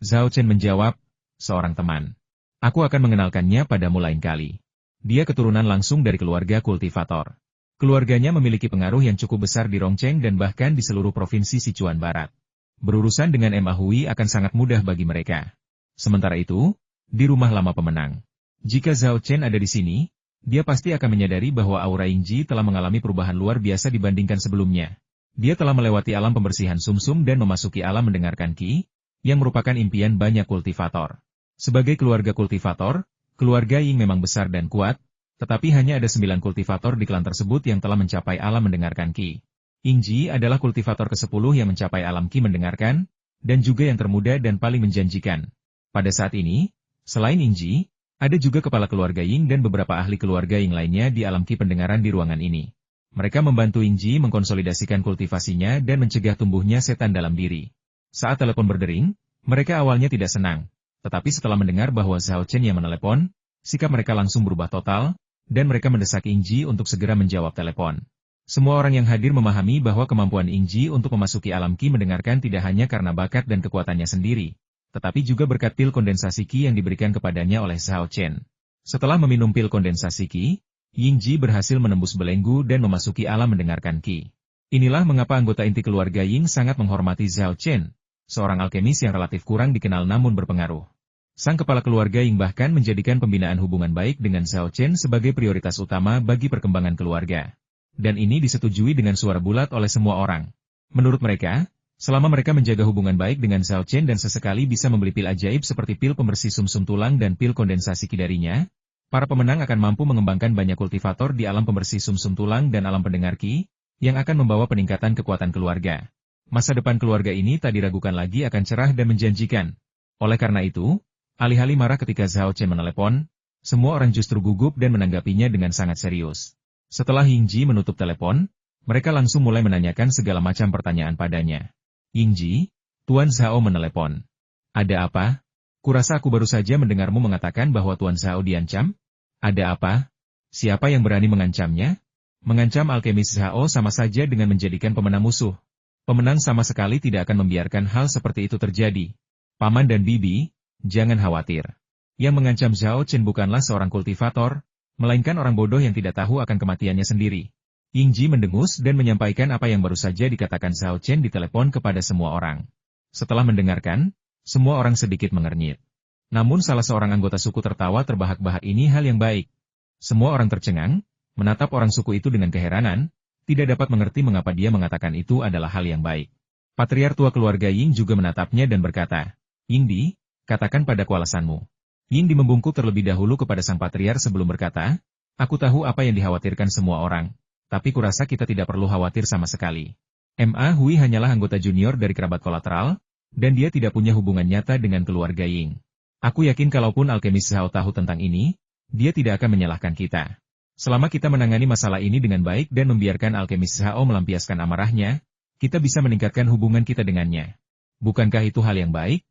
Zhao Chen menjawab, seorang teman. Aku akan mengenalkannya padamu lain kali. Dia keturunan langsung dari keluarga kultivator. Keluarganya memiliki pengaruh yang cukup besar di Rongcheng dan bahkan di seluruh provinsi Sichuan Barat. Berurusan dengan Ma Hui akan sangat mudah bagi mereka. Sementara itu, di rumah lama pemenang. Jika Zhao Chen ada di sini, dia pasti akan menyadari bahwa aura Ying Ji telah mengalami perubahan luar biasa dibandingkan sebelumnya. Dia telah melewati alam pembersihan sumsum dan memasuki alam mendengarkan Qi, yang merupakan impian banyak kultivator. Sebagai keluarga kultivator, keluarga Ying memang besar dan kuat, tetapi hanya ada 9 kultivator di klan tersebut yang telah mencapai alam mendengarkan Qi. Ying Ji adalah kultivator ke-10 yang mencapai alam Qi mendengarkan, dan juga yang termuda dan paling menjanjikan. Pada saat ini, selain Ying Ji, ada juga kepala keluarga Ying dan beberapa ahli keluarga Ying lainnya di alam Qi pendengaran di ruangan ini. Mereka membantu Ying Ji mengkonsolidasikan kultivasinya dan mencegah tumbuhnya setan dalam diri. Saat telepon berdering, mereka awalnya tidak senang, tetapi setelah mendengar bahwa Zhao Chen yang menelepon, sikap mereka langsung berubah total, dan mereka mendesak Ying Ji untuk segera menjawab telepon. Semua orang yang hadir memahami bahwa kemampuan Ying Ji untuk memasuki alam Qi mendengarkan tidak hanya karena bakat dan kekuatannya sendiri, tetapi juga berkat pil kondensasi Qi yang diberikan kepadanya oleh Zhao Chen. Setelah meminum pil kondensasi Qi, Ying Ji berhasil menembus belenggu dan memasuki alam mendengarkan Qi. Inilah mengapa anggota inti keluarga Ying sangat menghormati Zhao Chen, seorang alkemis yang relatif kurang dikenal namun berpengaruh. Sang kepala keluarga Ying bahkan menjadikan pembinaan hubungan baik dengan Zhao Chen sebagai prioritas utama bagi perkembangan keluarga. Dan ini disetujui dengan suara bulat oleh semua orang. Menurut mereka, selama mereka menjaga hubungan baik dengan Zhao Chen dan sesekali bisa membeli pil ajaib seperti pil pembersih sumsum tulang dan pil kondensasi Qi darinya, para pemenang akan mampu mengembangkan banyak kultivator di alam pembersih sumsum tulang dan alam pendengar Qi, yang akan membawa peningkatan kekuatan keluarga. Masa depan keluarga ini tak diragukan lagi akan cerah dan menjanjikan. Oleh karena itu, alih-alih marah ketika Zhao Chen menelepon, semua orang justru gugup dan menanggapinya dengan sangat serius. Setelah Ying Ji menutup telepon, mereka langsung mulai menanyakan segala macam pertanyaan padanya. Ying Ji, Tuan Zhao menelepon. Ada apa? Kurasa aku baru saja mendengarmu mengatakan bahwa Tuan Zhao diancam? Ada apa? Siapa yang berani mengancamnya? Mengancam alkemis Zhao sama saja dengan menjadikan pemenang musuh. Pemenang sama sekali tidak akan membiarkan hal seperti itu terjadi. Paman dan Bibi, jangan khawatir. Yang mengancam Zhao Chen bukanlah seorang kultivator, melainkan orang bodoh yang tidak tahu akan kematiannya sendiri. Ying Ji mendengus dan menyampaikan apa yang baru saja dikatakan Zhao Chen di telepon kepada semua orang. Setelah mendengarkan, semua orang sedikit mengernyit. Namun salah seorang anggota suku tertawa terbahak-bahak. Ini hal yang baik. Semua orang tercengang, menatap orang suku itu dengan keheranan, tidak dapat mengerti mengapa dia mengatakan itu adalah hal yang baik. Patriar tua keluarga Ying juga menatapnya dan berkata, Ying Di, katakan padaku alasanmu. Ying Di membungkuk terlebih dahulu kepada sang patriar sebelum berkata, aku tahu apa yang dikhawatirkan semua orang. Tapi kurasa kita tidak perlu khawatir sama sekali. Ma Hui hanyalah anggota junior dari kerabat kolateral, dan dia tidak punya hubungan nyata dengan keluarga Ying. Aku yakin kalaupun alkemis Zhao tahu tentang ini, dia tidak akan menyalahkan kita. Selama kita menangani masalah ini dengan baik dan membiarkan alkemis Zhao melampiaskan amarahnya, kita bisa meningkatkan hubungan kita dengannya. Bukankah itu hal yang baik?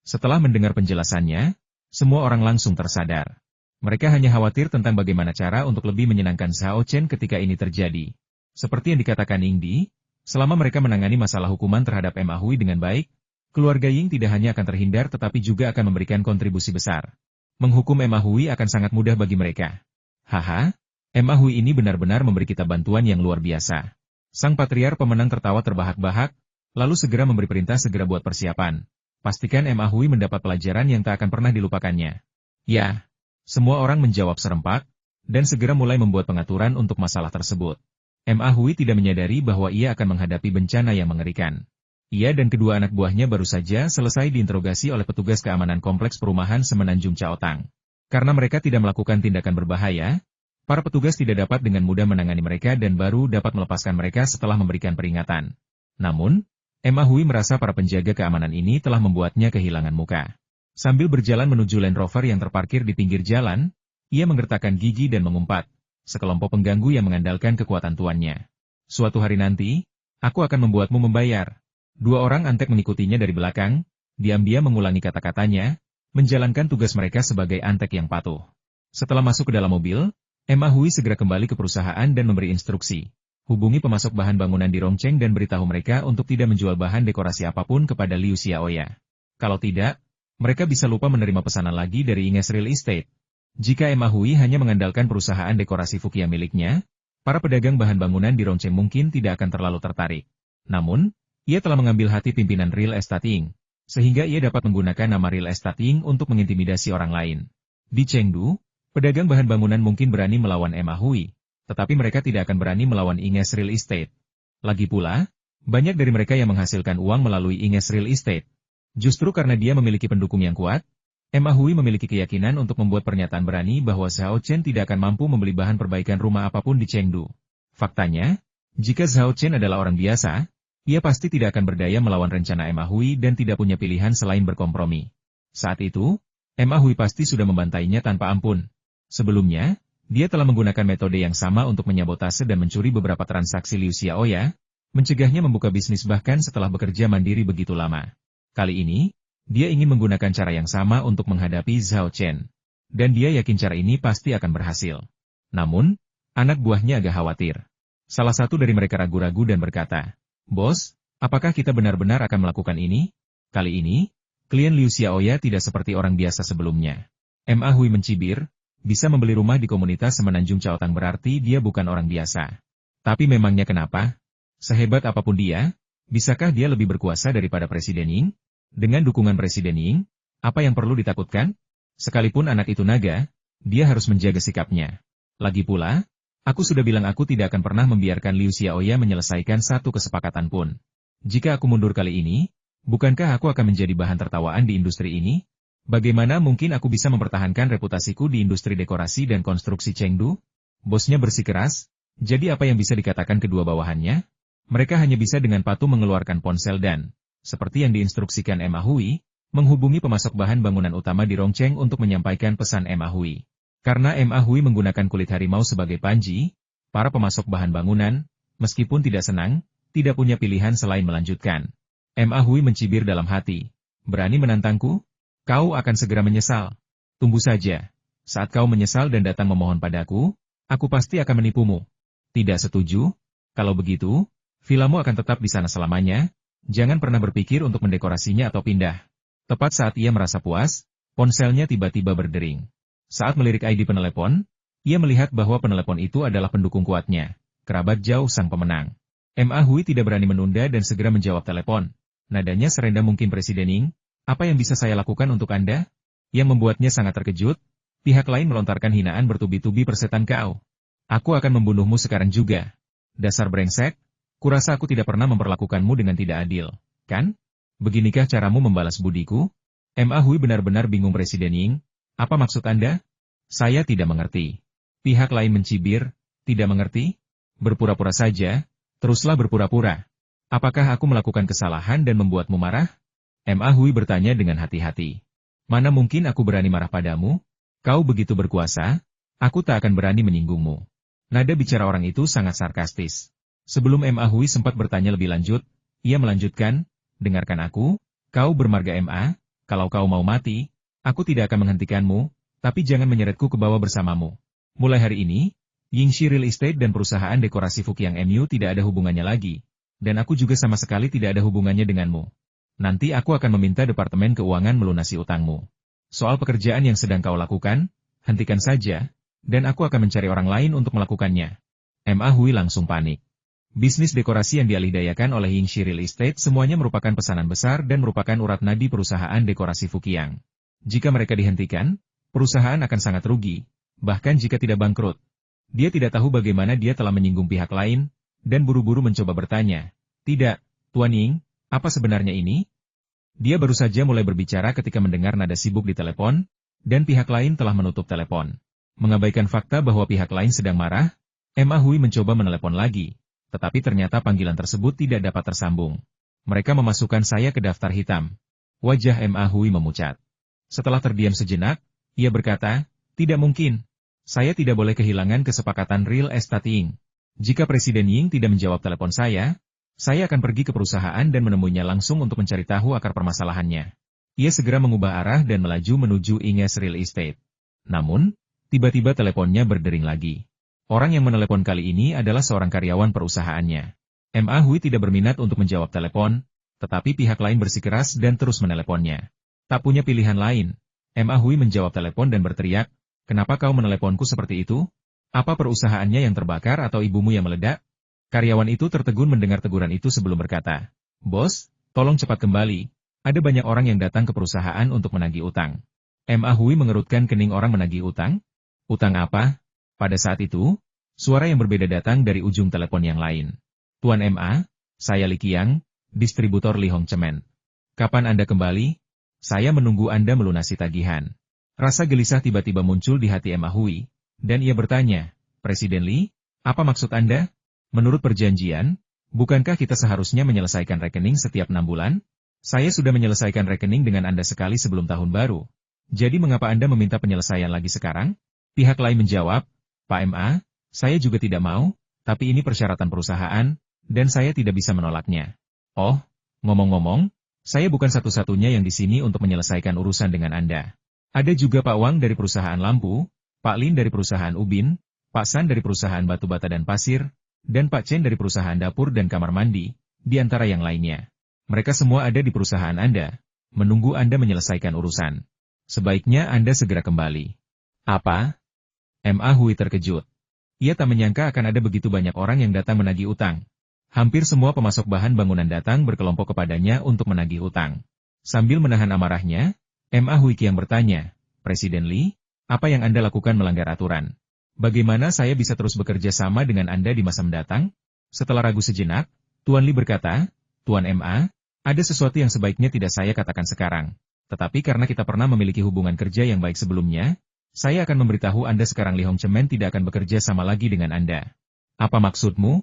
Setelah mendengar penjelasannya, semua orang langsung tersadar. Mereka hanya khawatir tentang bagaimana cara untuk lebih menyenangkan Zhao Chen ketika ini terjadi. Seperti yang dikatakan Ying Di, selama mereka menangani masalah hukuman terhadap Ma Hui dengan baik, keluarga Ying tidak hanya akan terhindar tetapi juga akan memberikan kontribusi besar. Menghukum Ma Hui akan sangat mudah bagi mereka. Haha, Ma Hui ini benar-benar memberi kita bantuan yang luar biasa. Sang patriar pemenang tertawa terbahak-bahak, lalu segera memberi perintah segera buat persiapan. Pastikan Ma Hui mendapat pelajaran yang tak akan pernah dilupakannya. Ya, semua orang menjawab serempak, dan segera mulai membuat pengaturan untuk masalah tersebut. Ma Hui tidak menyadari bahwa ia akan menghadapi bencana yang mengerikan. Ia dan kedua anak buahnya baru saja selesai diinterogasi oleh petugas keamanan kompleks perumahan Semenanjung Chaotang. Karena mereka tidak melakukan tindakan berbahaya, para petugas tidak dapat dengan mudah menangani mereka dan baru dapat melepaskan mereka setelah memberikan peringatan. Namun, Ma Hui merasa para penjaga keamanan ini telah membuatnya kehilangan muka. Sambil berjalan menuju Land Rover yang terparkir di pinggir jalan, ia menggertakkan gigi dan mengumpat, sekelompok pengganggu yang mengandalkan kekuatan tuannya. Suatu hari nanti, aku akan membuatmu membayar. Dua orang antek mengikutinya dari belakang, diam-diam mengulangi kata-katanya, menjalankan tugas mereka sebagai antek yang patuh. Setelah masuk ke dalam mobil, Ma Hui segera kembali ke perusahaan dan memberi instruksi. Hubungi pemasok bahan bangunan di Rongcheng dan beritahu mereka untuk tidak menjual bahan dekorasi apapun kepada Liu Xiaoya. Kalau tidak, mereka bisa lupa menerima pesanan lagi dari Inges Real Estate. Jika Ma Hui hanya mengandalkan perusahaan dekorasi Fukia miliknya, para pedagang bahan bangunan di Rongcheng mungkin tidak akan terlalu tertarik. Namun, ia telah mengambil hati pimpinan Real Estate Inc., sehingga ia dapat menggunakan nama Real Estate Inc. untuk mengintimidasi orang lain. Di Chengdu, pedagang bahan bangunan mungkin berani melawan Ma Hui, tetapi mereka tidak akan berani melawan Inges Real Estate. Lagi pula, banyak dari mereka yang menghasilkan uang melalui Inges Real Estate. Justru karena dia memiliki pendukung yang kuat, Ma Hui memiliki keyakinan untuk membuat pernyataan berani bahwa Zhao Chen tidak akan mampu membeli bahan perbaikan rumah apapun di Chengdu. Faktanya, jika Zhao Chen adalah orang biasa, ia pasti tidak akan berdaya melawan rencana Ma Hui dan tidak punya pilihan selain berkompromi. Saat itu, Ma Hui pasti sudah membantainya tanpa ampun. Sebelumnya, dia telah menggunakan metode yang sama untuk menyabotase dan mencuri beberapa transaksi Liu Xiaoya, mencegahnya membuka bisnis bahkan setelah bekerja mandiri begitu lama. Kali ini, dia ingin menggunakan cara yang sama untuk menghadapi Zhao Chen. Dan dia yakin cara ini pasti akan berhasil. Namun, anak buahnya agak khawatir. Salah satu dari mereka ragu-ragu dan berkata, "Bos, apakah kita benar-benar akan melakukan ini? Kali ini, klien Liu Xiaoya tidak seperti orang biasa sebelumnya." Ma Hui mencibir, bisa membeli rumah di komunitas Semenanjung Chaotang berarti dia bukan orang biasa. Tapi memangnya kenapa? Sehebat apapun dia, bisakah dia lebih berkuasa daripada Presiden Ying? Dengan dukungan Presiden Ying, apa yang perlu ditakutkan? Sekalipun anak itu naga, dia harus menjaga sikapnya. Lagi pula, aku sudah bilang aku tidak akan pernah membiarkan Liu Xiaoya menyelesaikan satu kesepakatan pun. Jika aku mundur kali ini, bukankah aku akan menjadi bahan tertawaan di industri ini? Bagaimana mungkin aku bisa mempertahankan reputasiku di industri dekorasi dan konstruksi Chengdu? Bosnya bersikeras, jadi apa yang bisa dikatakan kedua bawahannya? Mereka hanya bisa dengan patuh mengeluarkan ponsel dan, seperti yang diinstruksikan Ma Hui, menghubungi pemasok bahan bangunan utama di Rongcheng untuk menyampaikan pesan Ma Hui. Karena Ma Hui menggunakan kulit harimau sebagai panji, para pemasok bahan bangunan, meskipun tidak senang, tidak punya pilihan selain melanjutkan. Ma Hui mencibir dalam hati. Berani menantangku? Kau akan segera menyesal. Tunggu saja. Saat kau menyesal dan datang memohon padaku, aku pasti akan menipumu. Tidak setuju? Kalau begitu, vilamu akan tetap di sana selamanya. Jangan pernah berpikir untuk mendekorasinya atau pindah. Tepat saat ia merasa puas, ponselnya tiba-tiba berdering. Saat melirik ID penelepon, ia melihat bahwa penelepon itu adalah pendukung kuatnya, kerabat jauh sang pemenang. Ma Hui tidak berani menunda dan segera menjawab telepon. Nadanya serendah mungkin Presiden Ying, apa yang bisa saya lakukan untuk Anda? Yang membuatnya sangat terkejut, pihak lain melontarkan hinaan bertubi-tubi persetan kau. Aku akan membunuhmu sekarang juga. Dasar brengsek, kurasa aku tidak pernah memperlakukanmu dengan tidak adil, kan? Beginikah caramu membalas budiku? Ma Hui benar-benar bingung Presiden Ying. Apa maksud Anda? Saya tidak mengerti. Pihak lain mencibir, tidak mengerti? Berpura-pura saja, teruslah berpura-pura. Apakah aku melakukan kesalahan dan membuatmu marah? Ma Hui bertanya dengan hati-hati. Mana mungkin aku berani marah padamu? Kau begitu berkuasa, aku tak akan berani menyinggungmu. Nada bicara orang itu sangat sarkastis. Sebelum Ma Hui sempat bertanya lebih lanjut, ia melanjutkan, dengarkan aku, kau bermarga Ma, kalau kau mau mati, aku tidak akan menghentikanmu, tapi jangan menyeretku ke bawah bersamamu. Mulai hari ini, Yingxi Real Estate dan perusahaan dekorasi Fukiang MU tidak ada hubungannya lagi, dan aku juga sama sekali tidak ada hubungannya denganmu. Nanti aku akan meminta Departemen Keuangan melunasi utangmu. Soal pekerjaan yang sedang kau lakukan, hentikan saja, dan aku akan mencari orang lain untuk melakukannya. Ma Hui langsung panik. Bisnis dekorasi yang dialihdayakan oleh Yingxi Real Estate semuanya merupakan pesanan besar dan merupakan urat nadi perusahaan dekorasi Fukiang. Jika mereka dihentikan, perusahaan akan sangat rugi, bahkan jika tidak bangkrut. Dia tidak tahu bagaimana dia telah menyinggung pihak lain, dan buru-buru mencoba bertanya. Tidak, Tuan Ying, apa sebenarnya ini? Dia baru saja mulai berbicara ketika mendengar nada sibuk di telepon, dan pihak lain telah menutup telepon. Mengabaikan fakta bahwa pihak lain sedang marah, Ma Hui mencoba menelepon lagi, tetapi ternyata panggilan tersebut tidak dapat tersambung. Mereka memasukkan saya ke daftar hitam. Wajah Ma Hui memucat. Setelah terdiam sejenak, ia berkata, tidak mungkin. Saya tidak boleh kehilangan kesepakatan Real Estate Ying. Jika Presiden Ying tidak menjawab telepon saya akan pergi ke perusahaan dan menemuinya langsung untuk mencari tahu akar permasalahannya. Ia segera mengubah arah dan melaju menuju Inges Real Estate. Namun, tiba-tiba teleponnya berdering lagi. Orang yang menelepon kali ini adalah seorang karyawan perusahaannya. Ma Hui tidak berminat untuk menjawab telepon, tetapi pihak lain bersikeras dan terus meneleponnya. Tak punya pilihan lain, Ma Hui menjawab telepon dan berteriak, kenapa kau meneleponku seperti itu? Apa perusahaannya yang terbakar atau ibumu yang meledak? Karyawan itu tertegun mendengar teguran itu sebelum berkata, Bos, tolong cepat kembali. Ada banyak orang yang datang ke perusahaan untuk menagih utang. Ma Hui mengerutkan kening orang menagih utang? Utang apa? Pada saat itu, suara yang berbeda datang dari ujung telepon yang lain. Tuan Ma, saya Li Qiang, distributor Li Hong Cemen. Kapan Anda kembali? Saya menunggu Anda melunasi tagihan. Rasa gelisah tiba-tiba muncul di hati Ma Hui, dan ia bertanya, Presiden Li, apa maksud Anda? Menurut perjanjian, bukankah kita seharusnya menyelesaikan rekening setiap 6 bulan? Saya sudah menyelesaikan rekening dengan Anda sekali sebelum tahun baru. Jadi mengapa Anda meminta penyelesaian lagi sekarang? Pihak lain menjawab, Pak Ma, saya juga tidak mau, tapi ini persyaratan perusahaan, dan saya tidak bisa menolaknya. Oh, ngomong-ngomong, saya bukan satu-satunya yang di sini untuk menyelesaikan urusan dengan Anda. Ada juga Pak Wang dari perusahaan lampu, Pak Lin dari perusahaan ubin, Pak San dari perusahaan batu bata dan pasir, dan Pak Chen dari perusahaan dapur dan kamar mandi, di antara yang lainnya. Mereka semua ada di perusahaan Anda, menunggu Anda menyelesaikan urusan. Sebaiknya Anda segera kembali. Apa? Ma Hui terkejut. Ia tak menyangka akan ada begitu banyak orang yang datang menagih utang. Hampir semua pemasok bahan bangunan datang berkelompok kepadanya untuk menagih utang. Sambil menahan amarahnya, Ma Hui Qiang bertanya, Presiden Li, apa yang Anda lakukan melanggar aturan? Bagaimana saya bisa terus bekerja sama dengan Anda di masa mendatang? Setelah ragu sejenak, Tuan Li berkata, Tuan Ma, ada sesuatu yang sebaiknya tidak saya katakan sekarang. Tetapi karena kita pernah memiliki hubungan kerja yang baik sebelumnya, saya akan memberitahu Anda sekarang Li Hong Cemen tidak akan bekerja sama lagi dengan Anda. Apa maksudmu?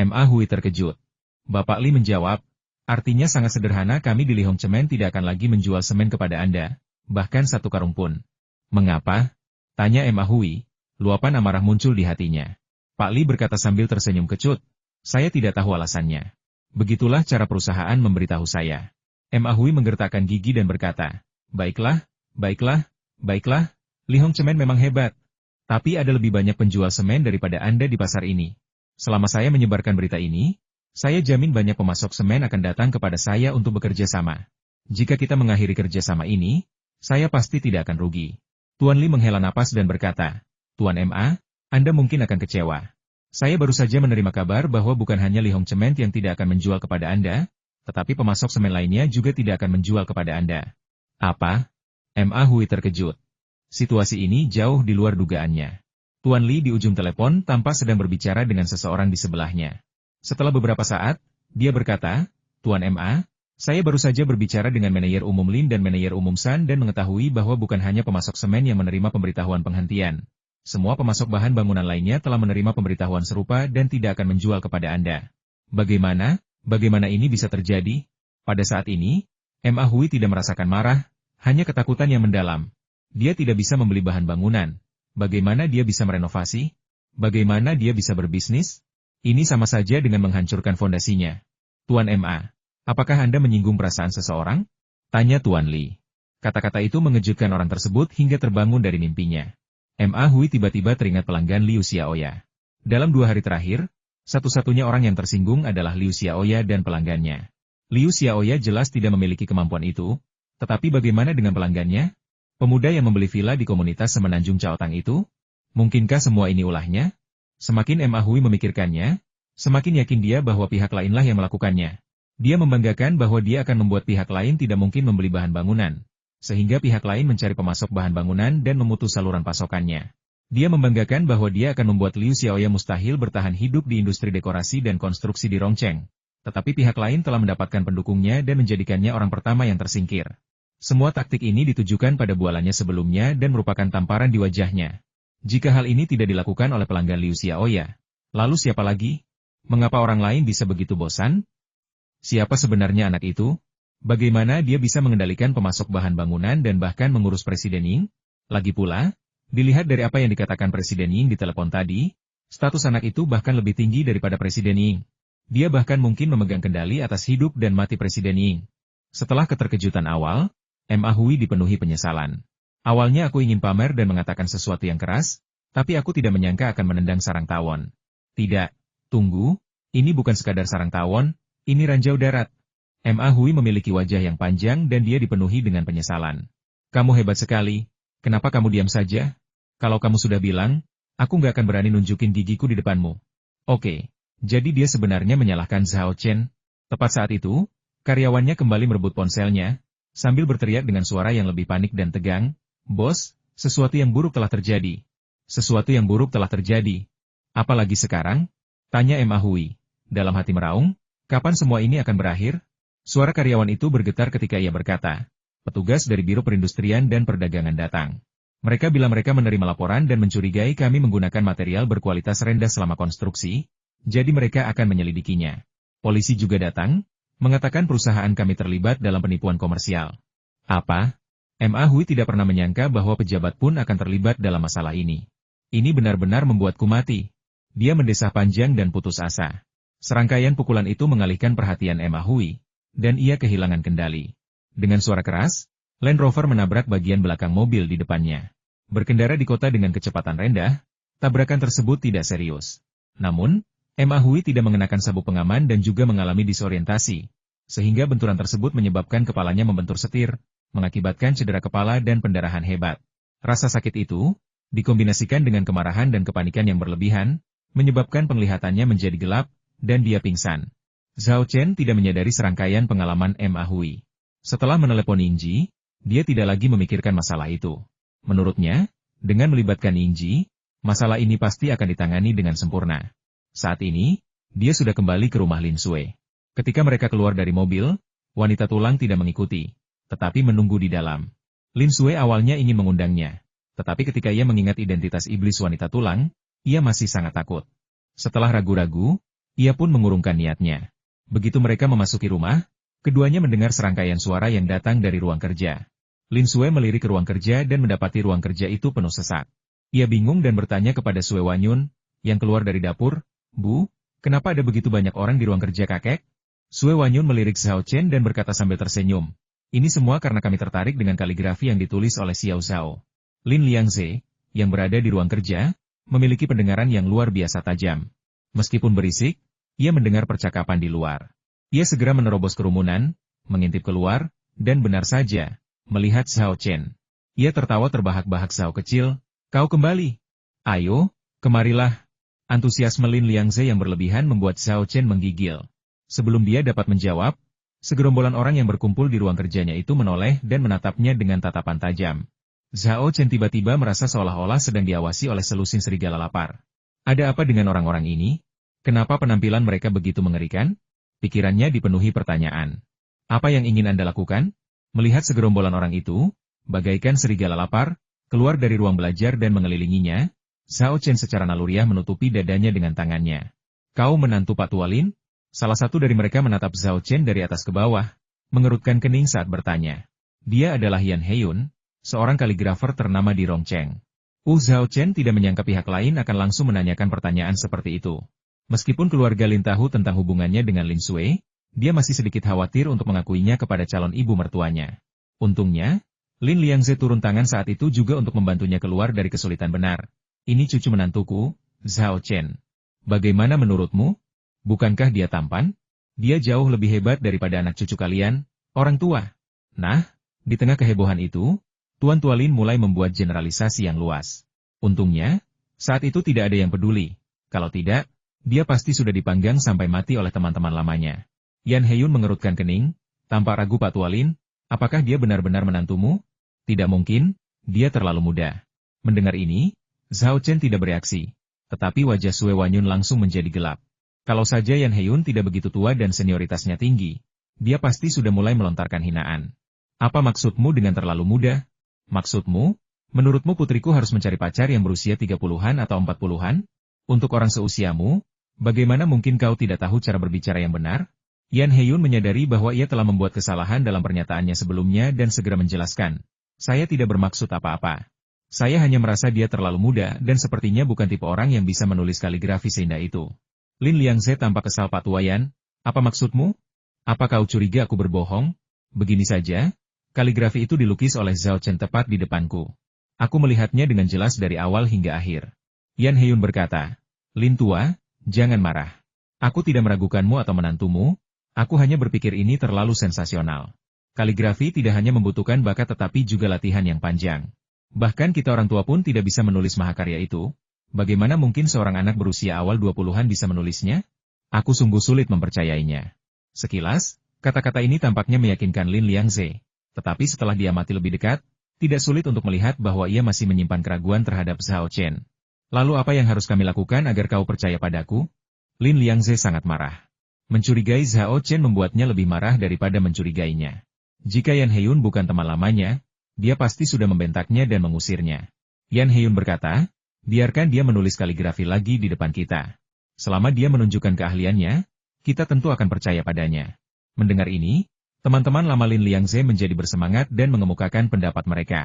Ma Hui terkejut. Bapak Li menjawab, artinya sangat sederhana kami di Li Hong Cemen tidak akan lagi menjual semen kepada Anda, bahkan satu karung pun. Mengapa? Tanya Ma Hui. Luapan amarah muncul di hatinya. Pak Li berkata sambil tersenyum kecut, saya tidak tahu alasannya. Begitulah cara perusahaan memberitahu saya. Ma Hui menggertakkan gigi dan berkata, baiklah, baiklah, baiklah, Li Hong Cemen memang hebat. Tapi ada lebih banyak penjual semen daripada Anda di pasar ini. Selama saya menyebarkan berita ini, saya jamin banyak pemasok semen akan datang kepada saya untuk bekerja sama. Jika kita mengakhiri kerjasama ini, saya pasti tidak akan rugi. Tuan Li menghela napas dan berkata, Tuan Ma, Anda mungkin akan kecewa. Saya baru saja menerima kabar bahwa bukan hanya Li Hong Cemen yang tidak akan menjual kepada Anda, tetapi pemasok semen lainnya juga tidak akan menjual kepada Anda. Apa? Ma Hui terkejut. Situasi ini jauh di luar dugaannya. Tuan Li di ujung telepon tampak sedang berbicara dengan seseorang di sebelahnya. Setelah beberapa saat, dia berkata, Tuan Ma, saya baru saja berbicara dengan manajer umum Lin dan manajer umum San dan mengetahui bahwa bukan hanya pemasok semen yang menerima pemberitahuan penghentian. Semua pemasok bahan bangunan lainnya telah menerima pemberitahuan serupa dan tidak akan menjual kepada Anda. Bagaimana? Bagaimana ini bisa terjadi? Pada saat ini, Ma Hui tidak merasakan marah, hanya ketakutan yang mendalam. Dia tidak bisa membeli bahan bangunan. Bagaimana dia bisa merenovasi? Bagaimana dia bisa berbisnis? Ini sama saja dengan menghancurkan fondasinya. Tuan Ma, apakah Anda menyinggung perasaan seseorang? Tanya Tuan Li. Kata-kata itu mengejutkan orang tersebut hingga terbangun dari mimpinya. Ma Hui tiba-tiba teringat pelanggan Liu Xiaoya. Dalam 2 hari terakhir, satu-satunya orang yang tersinggung adalah Liu Xiaoya dan pelanggannya. Liu Xiaoya jelas tidak memiliki kemampuan itu, tetapi bagaimana dengan pelanggannya? Pemuda yang membeli villa di komunitas Semenanjung Caotang itu? Mungkinkah semua ini ulahnya? Semakin Ma Hui memikirkannya, Semakin yakin dia bahwa pihak lainlah yang melakukannya. Dia membanggakan bahwa dia akan membuat pihak lain tidak mungkin membeli bahan bangunan, sehingga pihak lain mencari pemasok bahan bangunan dan memutus saluran pasokannya. Dia membanggakan bahwa dia akan membuat Liu Xiaoya mustahil bertahan hidup di industri dekorasi dan konstruksi di Rongcheng. Tetapi pihak lain telah mendapatkan pendukungnya dan menjadikannya orang pertama yang tersingkir. Semua taktik ini ditujukan pada bualannya sebelumnya dan merupakan tamparan di wajahnya. Jika hal ini tidak dilakukan oleh pelanggan Liu Xiaoya, lalu siapa lagi? Mengapa orang lain bisa begitu bosan? Siapa sebenarnya anak itu? Bagaimana dia bisa mengendalikan pemasok bahan bangunan dan bahkan mengurus Presiden Ying? Lagi pula, dilihat dari apa yang dikatakan Presiden Ying di telepon tadi, status anak itu bahkan lebih tinggi daripada Presiden Ying. Dia bahkan mungkin memegang kendali atas hidup dan mati Presiden Ying. Setelah keterkejutan awal, Ma Hui dipenuhi penyesalan. Awalnya aku ingin pamer dan mengatakan sesuatu yang keras, tapi aku tidak menyangka akan menendang sarang tawon. Tidak, tunggu, ini bukan sekadar sarang tawon, ini ranjau darat. Ma Hui memiliki wajah yang panjang dan dia dipenuhi dengan penyesalan. Kamu hebat sekali, kenapa kamu diam saja? Kalau kamu sudah bilang, aku nggak akan berani nunjukin gigiku di depanmu. Oke. Jadi dia sebenarnya menyalahkan Zhao Chen. Tepat saat itu, karyawannya kembali merebut ponselnya, sambil berteriak dengan suara yang lebih panik dan tegang, "Bos, sesuatu yang buruk telah terjadi. Sesuatu yang buruk telah terjadi. Apalagi sekarang?" Tanya Ma Hui. Dalam hati meraung, kapan semua ini akan berakhir? Suara karyawan itu bergetar ketika ia berkata, "Petugas dari Biro Perindustrian dan Perdagangan datang. Mereka bilang mereka menerima laporan dan mencurigai kami menggunakan material berkualitas rendah selama konstruksi. Jadi mereka akan menyelidikinya. Polisi juga datang, mengatakan perusahaan kami terlibat dalam penipuan komersial." Apa? Ma Hui tidak pernah menyangka bahwa pejabat pun akan terlibat dalam masalah ini. Ini benar-benar membuatku mati. Dia mendesah panjang dan putus asa. Serangkaian pukulan itu mengalihkan perhatian Ma Hui, dan ia kehilangan kendali. Dengan suara keras, Land Rover menabrak bagian belakang mobil di depannya. Berkendara di kota dengan kecepatan rendah, tabrakan tersebut tidak serius. Namun, Ma Hui tidak mengenakan sabuk pengaman dan juga mengalami disorientasi, sehingga benturan tersebut menyebabkan kepalanya membentur setir, mengakibatkan cedera kepala dan pendarahan hebat. Rasa sakit itu, dikombinasikan dengan kemarahan dan kepanikan yang berlebihan, menyebabkan penglihatannya menjadi gelap, dan dia pingsan. Zhao Chen tidak menyadari serangkaian pengalaman Ma Hui. Setelah menelepon Yingji, dia tidak lagi memikirkan masalah itu. Menurutnya, dengan melibatkan Yingji, masalah ini pasti akan ditangani dengan sempurna. Saat ini, dia sudah kembali ke rumah Lin Sui. Ketika mereka keluar dari mobil, wanita tulang tidak mengikuti, tetapi menunggu di dalam. Lin Sui awalnya ingin mengundangnya, tetapi ketika ia mengingat identitas iblis wanita tulang, ia masih sangat takut. Setelah ragu-ragu, ia pun mengurungkan niatnya. Begitu mereka memasuki rumah, keduanya mendengar serangkaian suara yang datang dari ruang kerja. Lin Sui melirik ke ruang kerja dan mendapati ruang kerja itu penuh sesak. Ia bingung dan bertanya kepada Sui Wanyun, yang keluar dari dapur, "Bu, kenapa ada begitu banyak orang di ruang kerja kakek?" Sui Wanyun melirik Zhao Chen dan berkata sambil tersenyum, "Ini semua karena kami tertarik dengan kaligrafi yang ditulis oleh Xiao Zhao." Lin Liangze, yang berada di ruang kerja, memiliki pendengaran yang luar biasa tajam. Meskipun berisik, ia mendengar percakapan di luar. Ia segera menerobos kerumunan, mengintip keluar, dan benar saja, melihat Zhao Chen. Ia tertawa terbahak-bahak. "Zhao kecil, kau kembali. Ayo, kemarilah." Antusiasme Lin Liangze yang berlebihan membuat Zhao Chen menggigil. Sebelum dia dapat menjawab, segerombolan orang yang berkumpul di ruang kerjanya itu menoleh dan menatapnya dengan tatapan tajam. Zhao Chen tiba-tiba merasa seolah-olah sedang diawasi oleh selusin serigala lapar. Ada apa dengan orang-orang ini? Kenapa penampilan mereka begitu mengerikan? Pikirannya dipenuhi pertanyaan. Apa yang ingin Anda lakukan? Melihat segerombolan orang itu, bagaikan serigala lapar, keluar dari ruang belajar dan mengelilinginya, Zhao Chen secara naluriah menutupi dadanya dengan tangannya. "Kau menantu Pak Tualin?" Salah satu dari mereka menatap Zhao Chen dari atas ke bawah, mengerutkan kening saat bertanya. Dia adalah Yan Heiyun, seorang kaligrafer ternama di Rongcheng. Zhao Chen tidak menyangka pihak lain akan langsung menanyakan pertanyaan seperti itu. Meskipun keluarga Lin tahu tentang hubungannya dengan Lin Sui, dia masih sedikit khawatir untuk mengakuinya kepada calon ibu mertuanya. Untungnya, Lin Liangze turun tangan saat itu juga untuk membantunya keluar dari kesulitan benar. "Ini cucu menantuku, Zhao Chen. Bagaimana menurutmu? Bukankah dia tampan? Dia jauh lebih hebat daripada anak cucu kalian, orang tua." Nah, di tengah kehebohan itu, Tuan Tualin mulai membuat generalisasi yang luas. Untungnya, saat itu tidak ada yang peduli. Kalau tidak, Dia pasti sudah dipanggang sampai mati oleh teman-teman lamanya. Yan Heyun mengerutkan kening, tanpa ragu Pak Tualin, apakah dia benar-benar menantumu? Tidak mungkin, dia terlalu muda. Mendengar ini, Zhao Chen tidak bereaksi, tetapi wajah Sue Wanyun langsung menjadi gelap. Kalau saja Yan Heyun tidak begitu tua dan senioritasnya tinggi, dia pasti sudah mulai melontarkan hinaan. Apa maksudmu dengan terlalu muda? Maksudmu? Menurutmu putriku harus mencari pacar yang berusia 30-an atau 40-an? Untuk orang seusiamu, bagaimana mungkin kau tidak tahu cara berbicara yang benar? Yan Heyun menyadari bahwa ia telah membuat kesalahan dalam pernyataannya sebelumnya dan segera menjelaskan. Saya tidak bermaksud apa-apa. Saya hanya merasa dia terlalu muda dan sepertinya bukan tipe orang yang bisa menulis kaligrafi seindah itu. Lin Liangze tampak kesal Pak Tuayan. Apa maksudmu? Apa kau curiga aku berbohong? Begini saja, kaligrafi itu dilukis oleh Zhao Chen tepat di depanku. Aku melihatnya dengan jelas dari awal hingga akhir. Yan Heyun berkata, Lin tua, jangan marah. Aku tidak meragukanmu atau menantumu, aku hanya berpikir ini terlalu sensasional. Kaligrafi tidak hanya membutuhkan bakat tetapi juga latihan yang panjang. Bahkan kita orang tua pun tidak bisa menulis mahakarya itu. Bagaimana mungkin seorang anak berusia awal 20-an bisa menulisnya? Aku sungguh sulit mempercayainya. Sekilas, kata-kata ini tampaknya meyakinkan Lin Liangze. Tetapi setelah diamati lebih dekat, tidak sulit untuk melihat bahwa ia masih menyimpan keraguan terhadap Zhao Chen. Lalu apa yang harus kami lakukan agar kau percaya padaku? Lin Liangze sangat marah. Mencurigai Zhao Chen membuatnya lebih marah daripada mencurigainya. Jika Yan Heyun bukan teman lamanya, dia pasti sudah membentaknya dan mengusirnya. Yan Heyun berkata, biarkan dia menulis kaligrafi lagi di depan kita. Selama dia menunjukkan keahliannya, kita tentu akan percaya padanya. Mendengar ini, teman-teman lama Lin Liangze menjadi bersemangat dan mengemukakan pendapat mereka.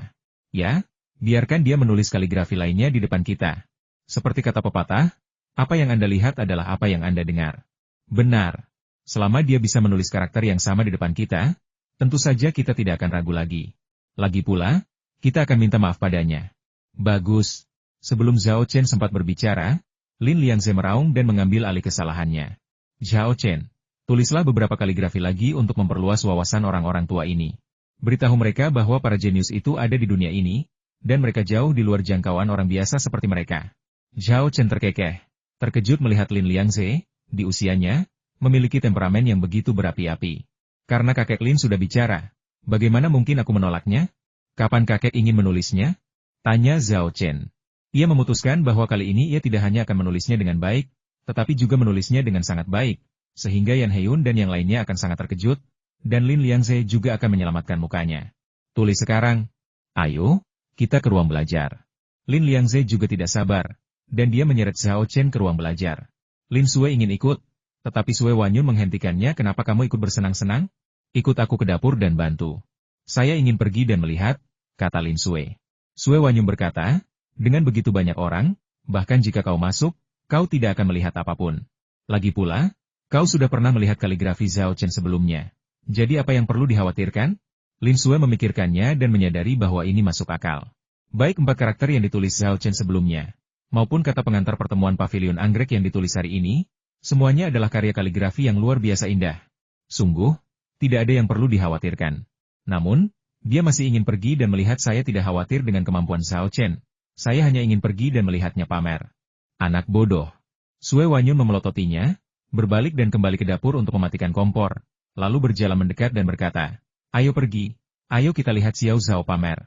Ya, biarkan dia menulis kaligrafi lainnya di depan kita. Seperti kata pepatah, apa yang Anda lihat adalah apa yang Anda dengar. Benar. Selama dia bisa menulis karakter yang sama di depan kita, tentu saja kita tidak akan ragu lagi. Lagi pula, kita akan minta maaf padanya. Bagus. Sebelum Zhao Chen sempat berbicara, Lin Liangze meraung dan mengambil alih kesalahannya. Zhao Chen, tulislah beberapa kaligrafi lagi untuk memperluas wawasan orang-orang tua ini. Beritahu mereka bahwa para jenius itu ada di dunia ini, dan mereka jauh di luar jangkauan orang biasa seperti mereka. Zhao Chen terkekeh, terkejut melihat Lin Liangze, di usianya, memiliki temperamen yang begitu berapi-api. Karena kakek Lin sudah bicara, bagaimana mungkin aku menolaknya? Kapan kakek ingin menulisnya? Tanya Zhao Chen. Ia memutuskan bahwa kali ini ia tidak hanya akan menulisnya dengan baik, tetapi juga menulisnya dengan sangat baik, sehingga Yan Heyun dan yang lainnya akan sangat terkejut, dan Lin Liangze juga akan menyelamatkan mukanya. Tulis sekarang. Ayo, kita ke ruang belajar. Lin Liangze juga tidak sabar, dan dia menyeret Zhao Chen ke ruang belajar. Lin Sue ingin ikut, tetapi Sue Wanyun menghentikannya. Kenapa kamu ikut bersenang-senang? Ikut aku ke dapur dan bantu. Saya ingin pergi dan melihat, kata Lin Sue. Sue Wanyun berkata, dengan begitu banyak orang, bahkan jika kau masuk, kau tidak akan melihat apapun. Lagi pula, kau sudah pernah melihat kaligrafi Zhao Chen sebelumnya. Jadi apa yang perlu dikhawatirkan? Lin Sue memikirkannya dan menyadari bahwa ini masuk akal. Baik 4 karakter yang ditulis Zhao Chen sebelumnya, maupun kata pengantar pertemuan pavilion anggrek yang ditulis hari ini, semuanya adalah karya kaligrafi yang luar biasa indah. Sungguh, tidak ada yang perlu dikhawatirkan. Namun, dia masih ingin pergi dan melihat. Saya tidak khawatir dengan kemampuan Zhao Chen. Saya hanya ingin pergi dan melihatnya pamer. Anak bodoh. Sue Wanyun memelototinya, berbalik dan kembali ke dapur untuk mematikan kompor, lalu berjalan mendekat dan berkata, ayo pergi, ayo kita lihat Xiao Zhao pamer.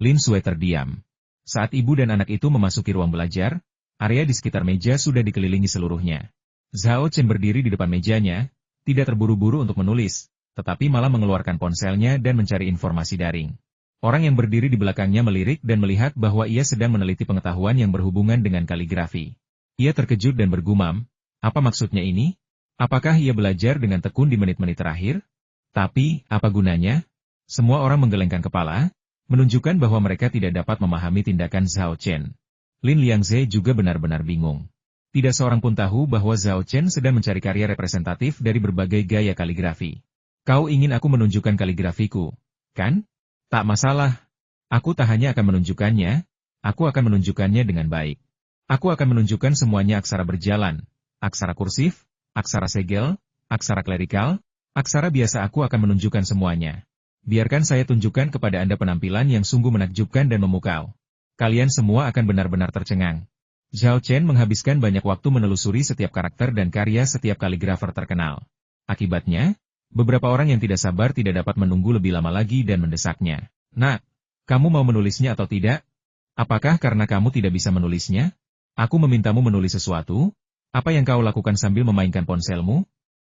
Lin Sue terdiam. Saat ibu dan anak itu memasuki ruang belajar, area di sekitar meja sudah dikelilingi seluruhnya. Zhao Chen berdiri di depan mejanya, tidak terburu-buru untuk menulis, tetapi malah mengeluarkan ponselnya dan mencari informasi daring. Orang yang berdiri di belakangnya melirik dan melihat bahwa ia sedang meneliti pengetahuan yang berhubungan dengan kaligrafi. Ia terkejut dan bergumam, apa maksudnya ini? Apakah ia belajar dengan tekun di menit-menit terakhir? Tapi, apa gunanya? Semua orang menggelengkan kepala, menunjukkan bahwa mereka tidak dapat memahami tindakan Zhao Chen. Lin Liangze juga benar-benar bingung. Tidak seorang pun tahu bahwa Zhao Chen sedang mencari karya representatif dari berbagai gaya kaligrafi. Kau ingin aku menunjukkan kaligrafiku, kan? Tak masalah. Aku tak hanya akan menunjukkannya, aku akan menunjukkannya dengan baik. Aku akan menunjukkan semuanya aksara berjalan, aksara kursif, aksara segel, aksara klerikal, aksara biasa. Aku akan menunjukkan semuanya. Biarkan saya tunjukkan kepada Anda penampilan yang sungguh menakjubkan dan memukau. Kalian semua akan benar-benar tercengang. Zhao Chen menghabiskan banyak waktu menelusuri setiap karakter dan karya setiap kaligrafer terkenal. Akibatnya, beberapa orang yang tidak sabar tidak dapat menunggu lebih lama lagi dan mendesaknya. Nak, kamu mau menulisnya atau tidak? Apakah karena kamu tidak bisa menulisnya? Aku memintamu menulis sesuatu? Apa yang kau lakukan sambil memainkan ponselmu?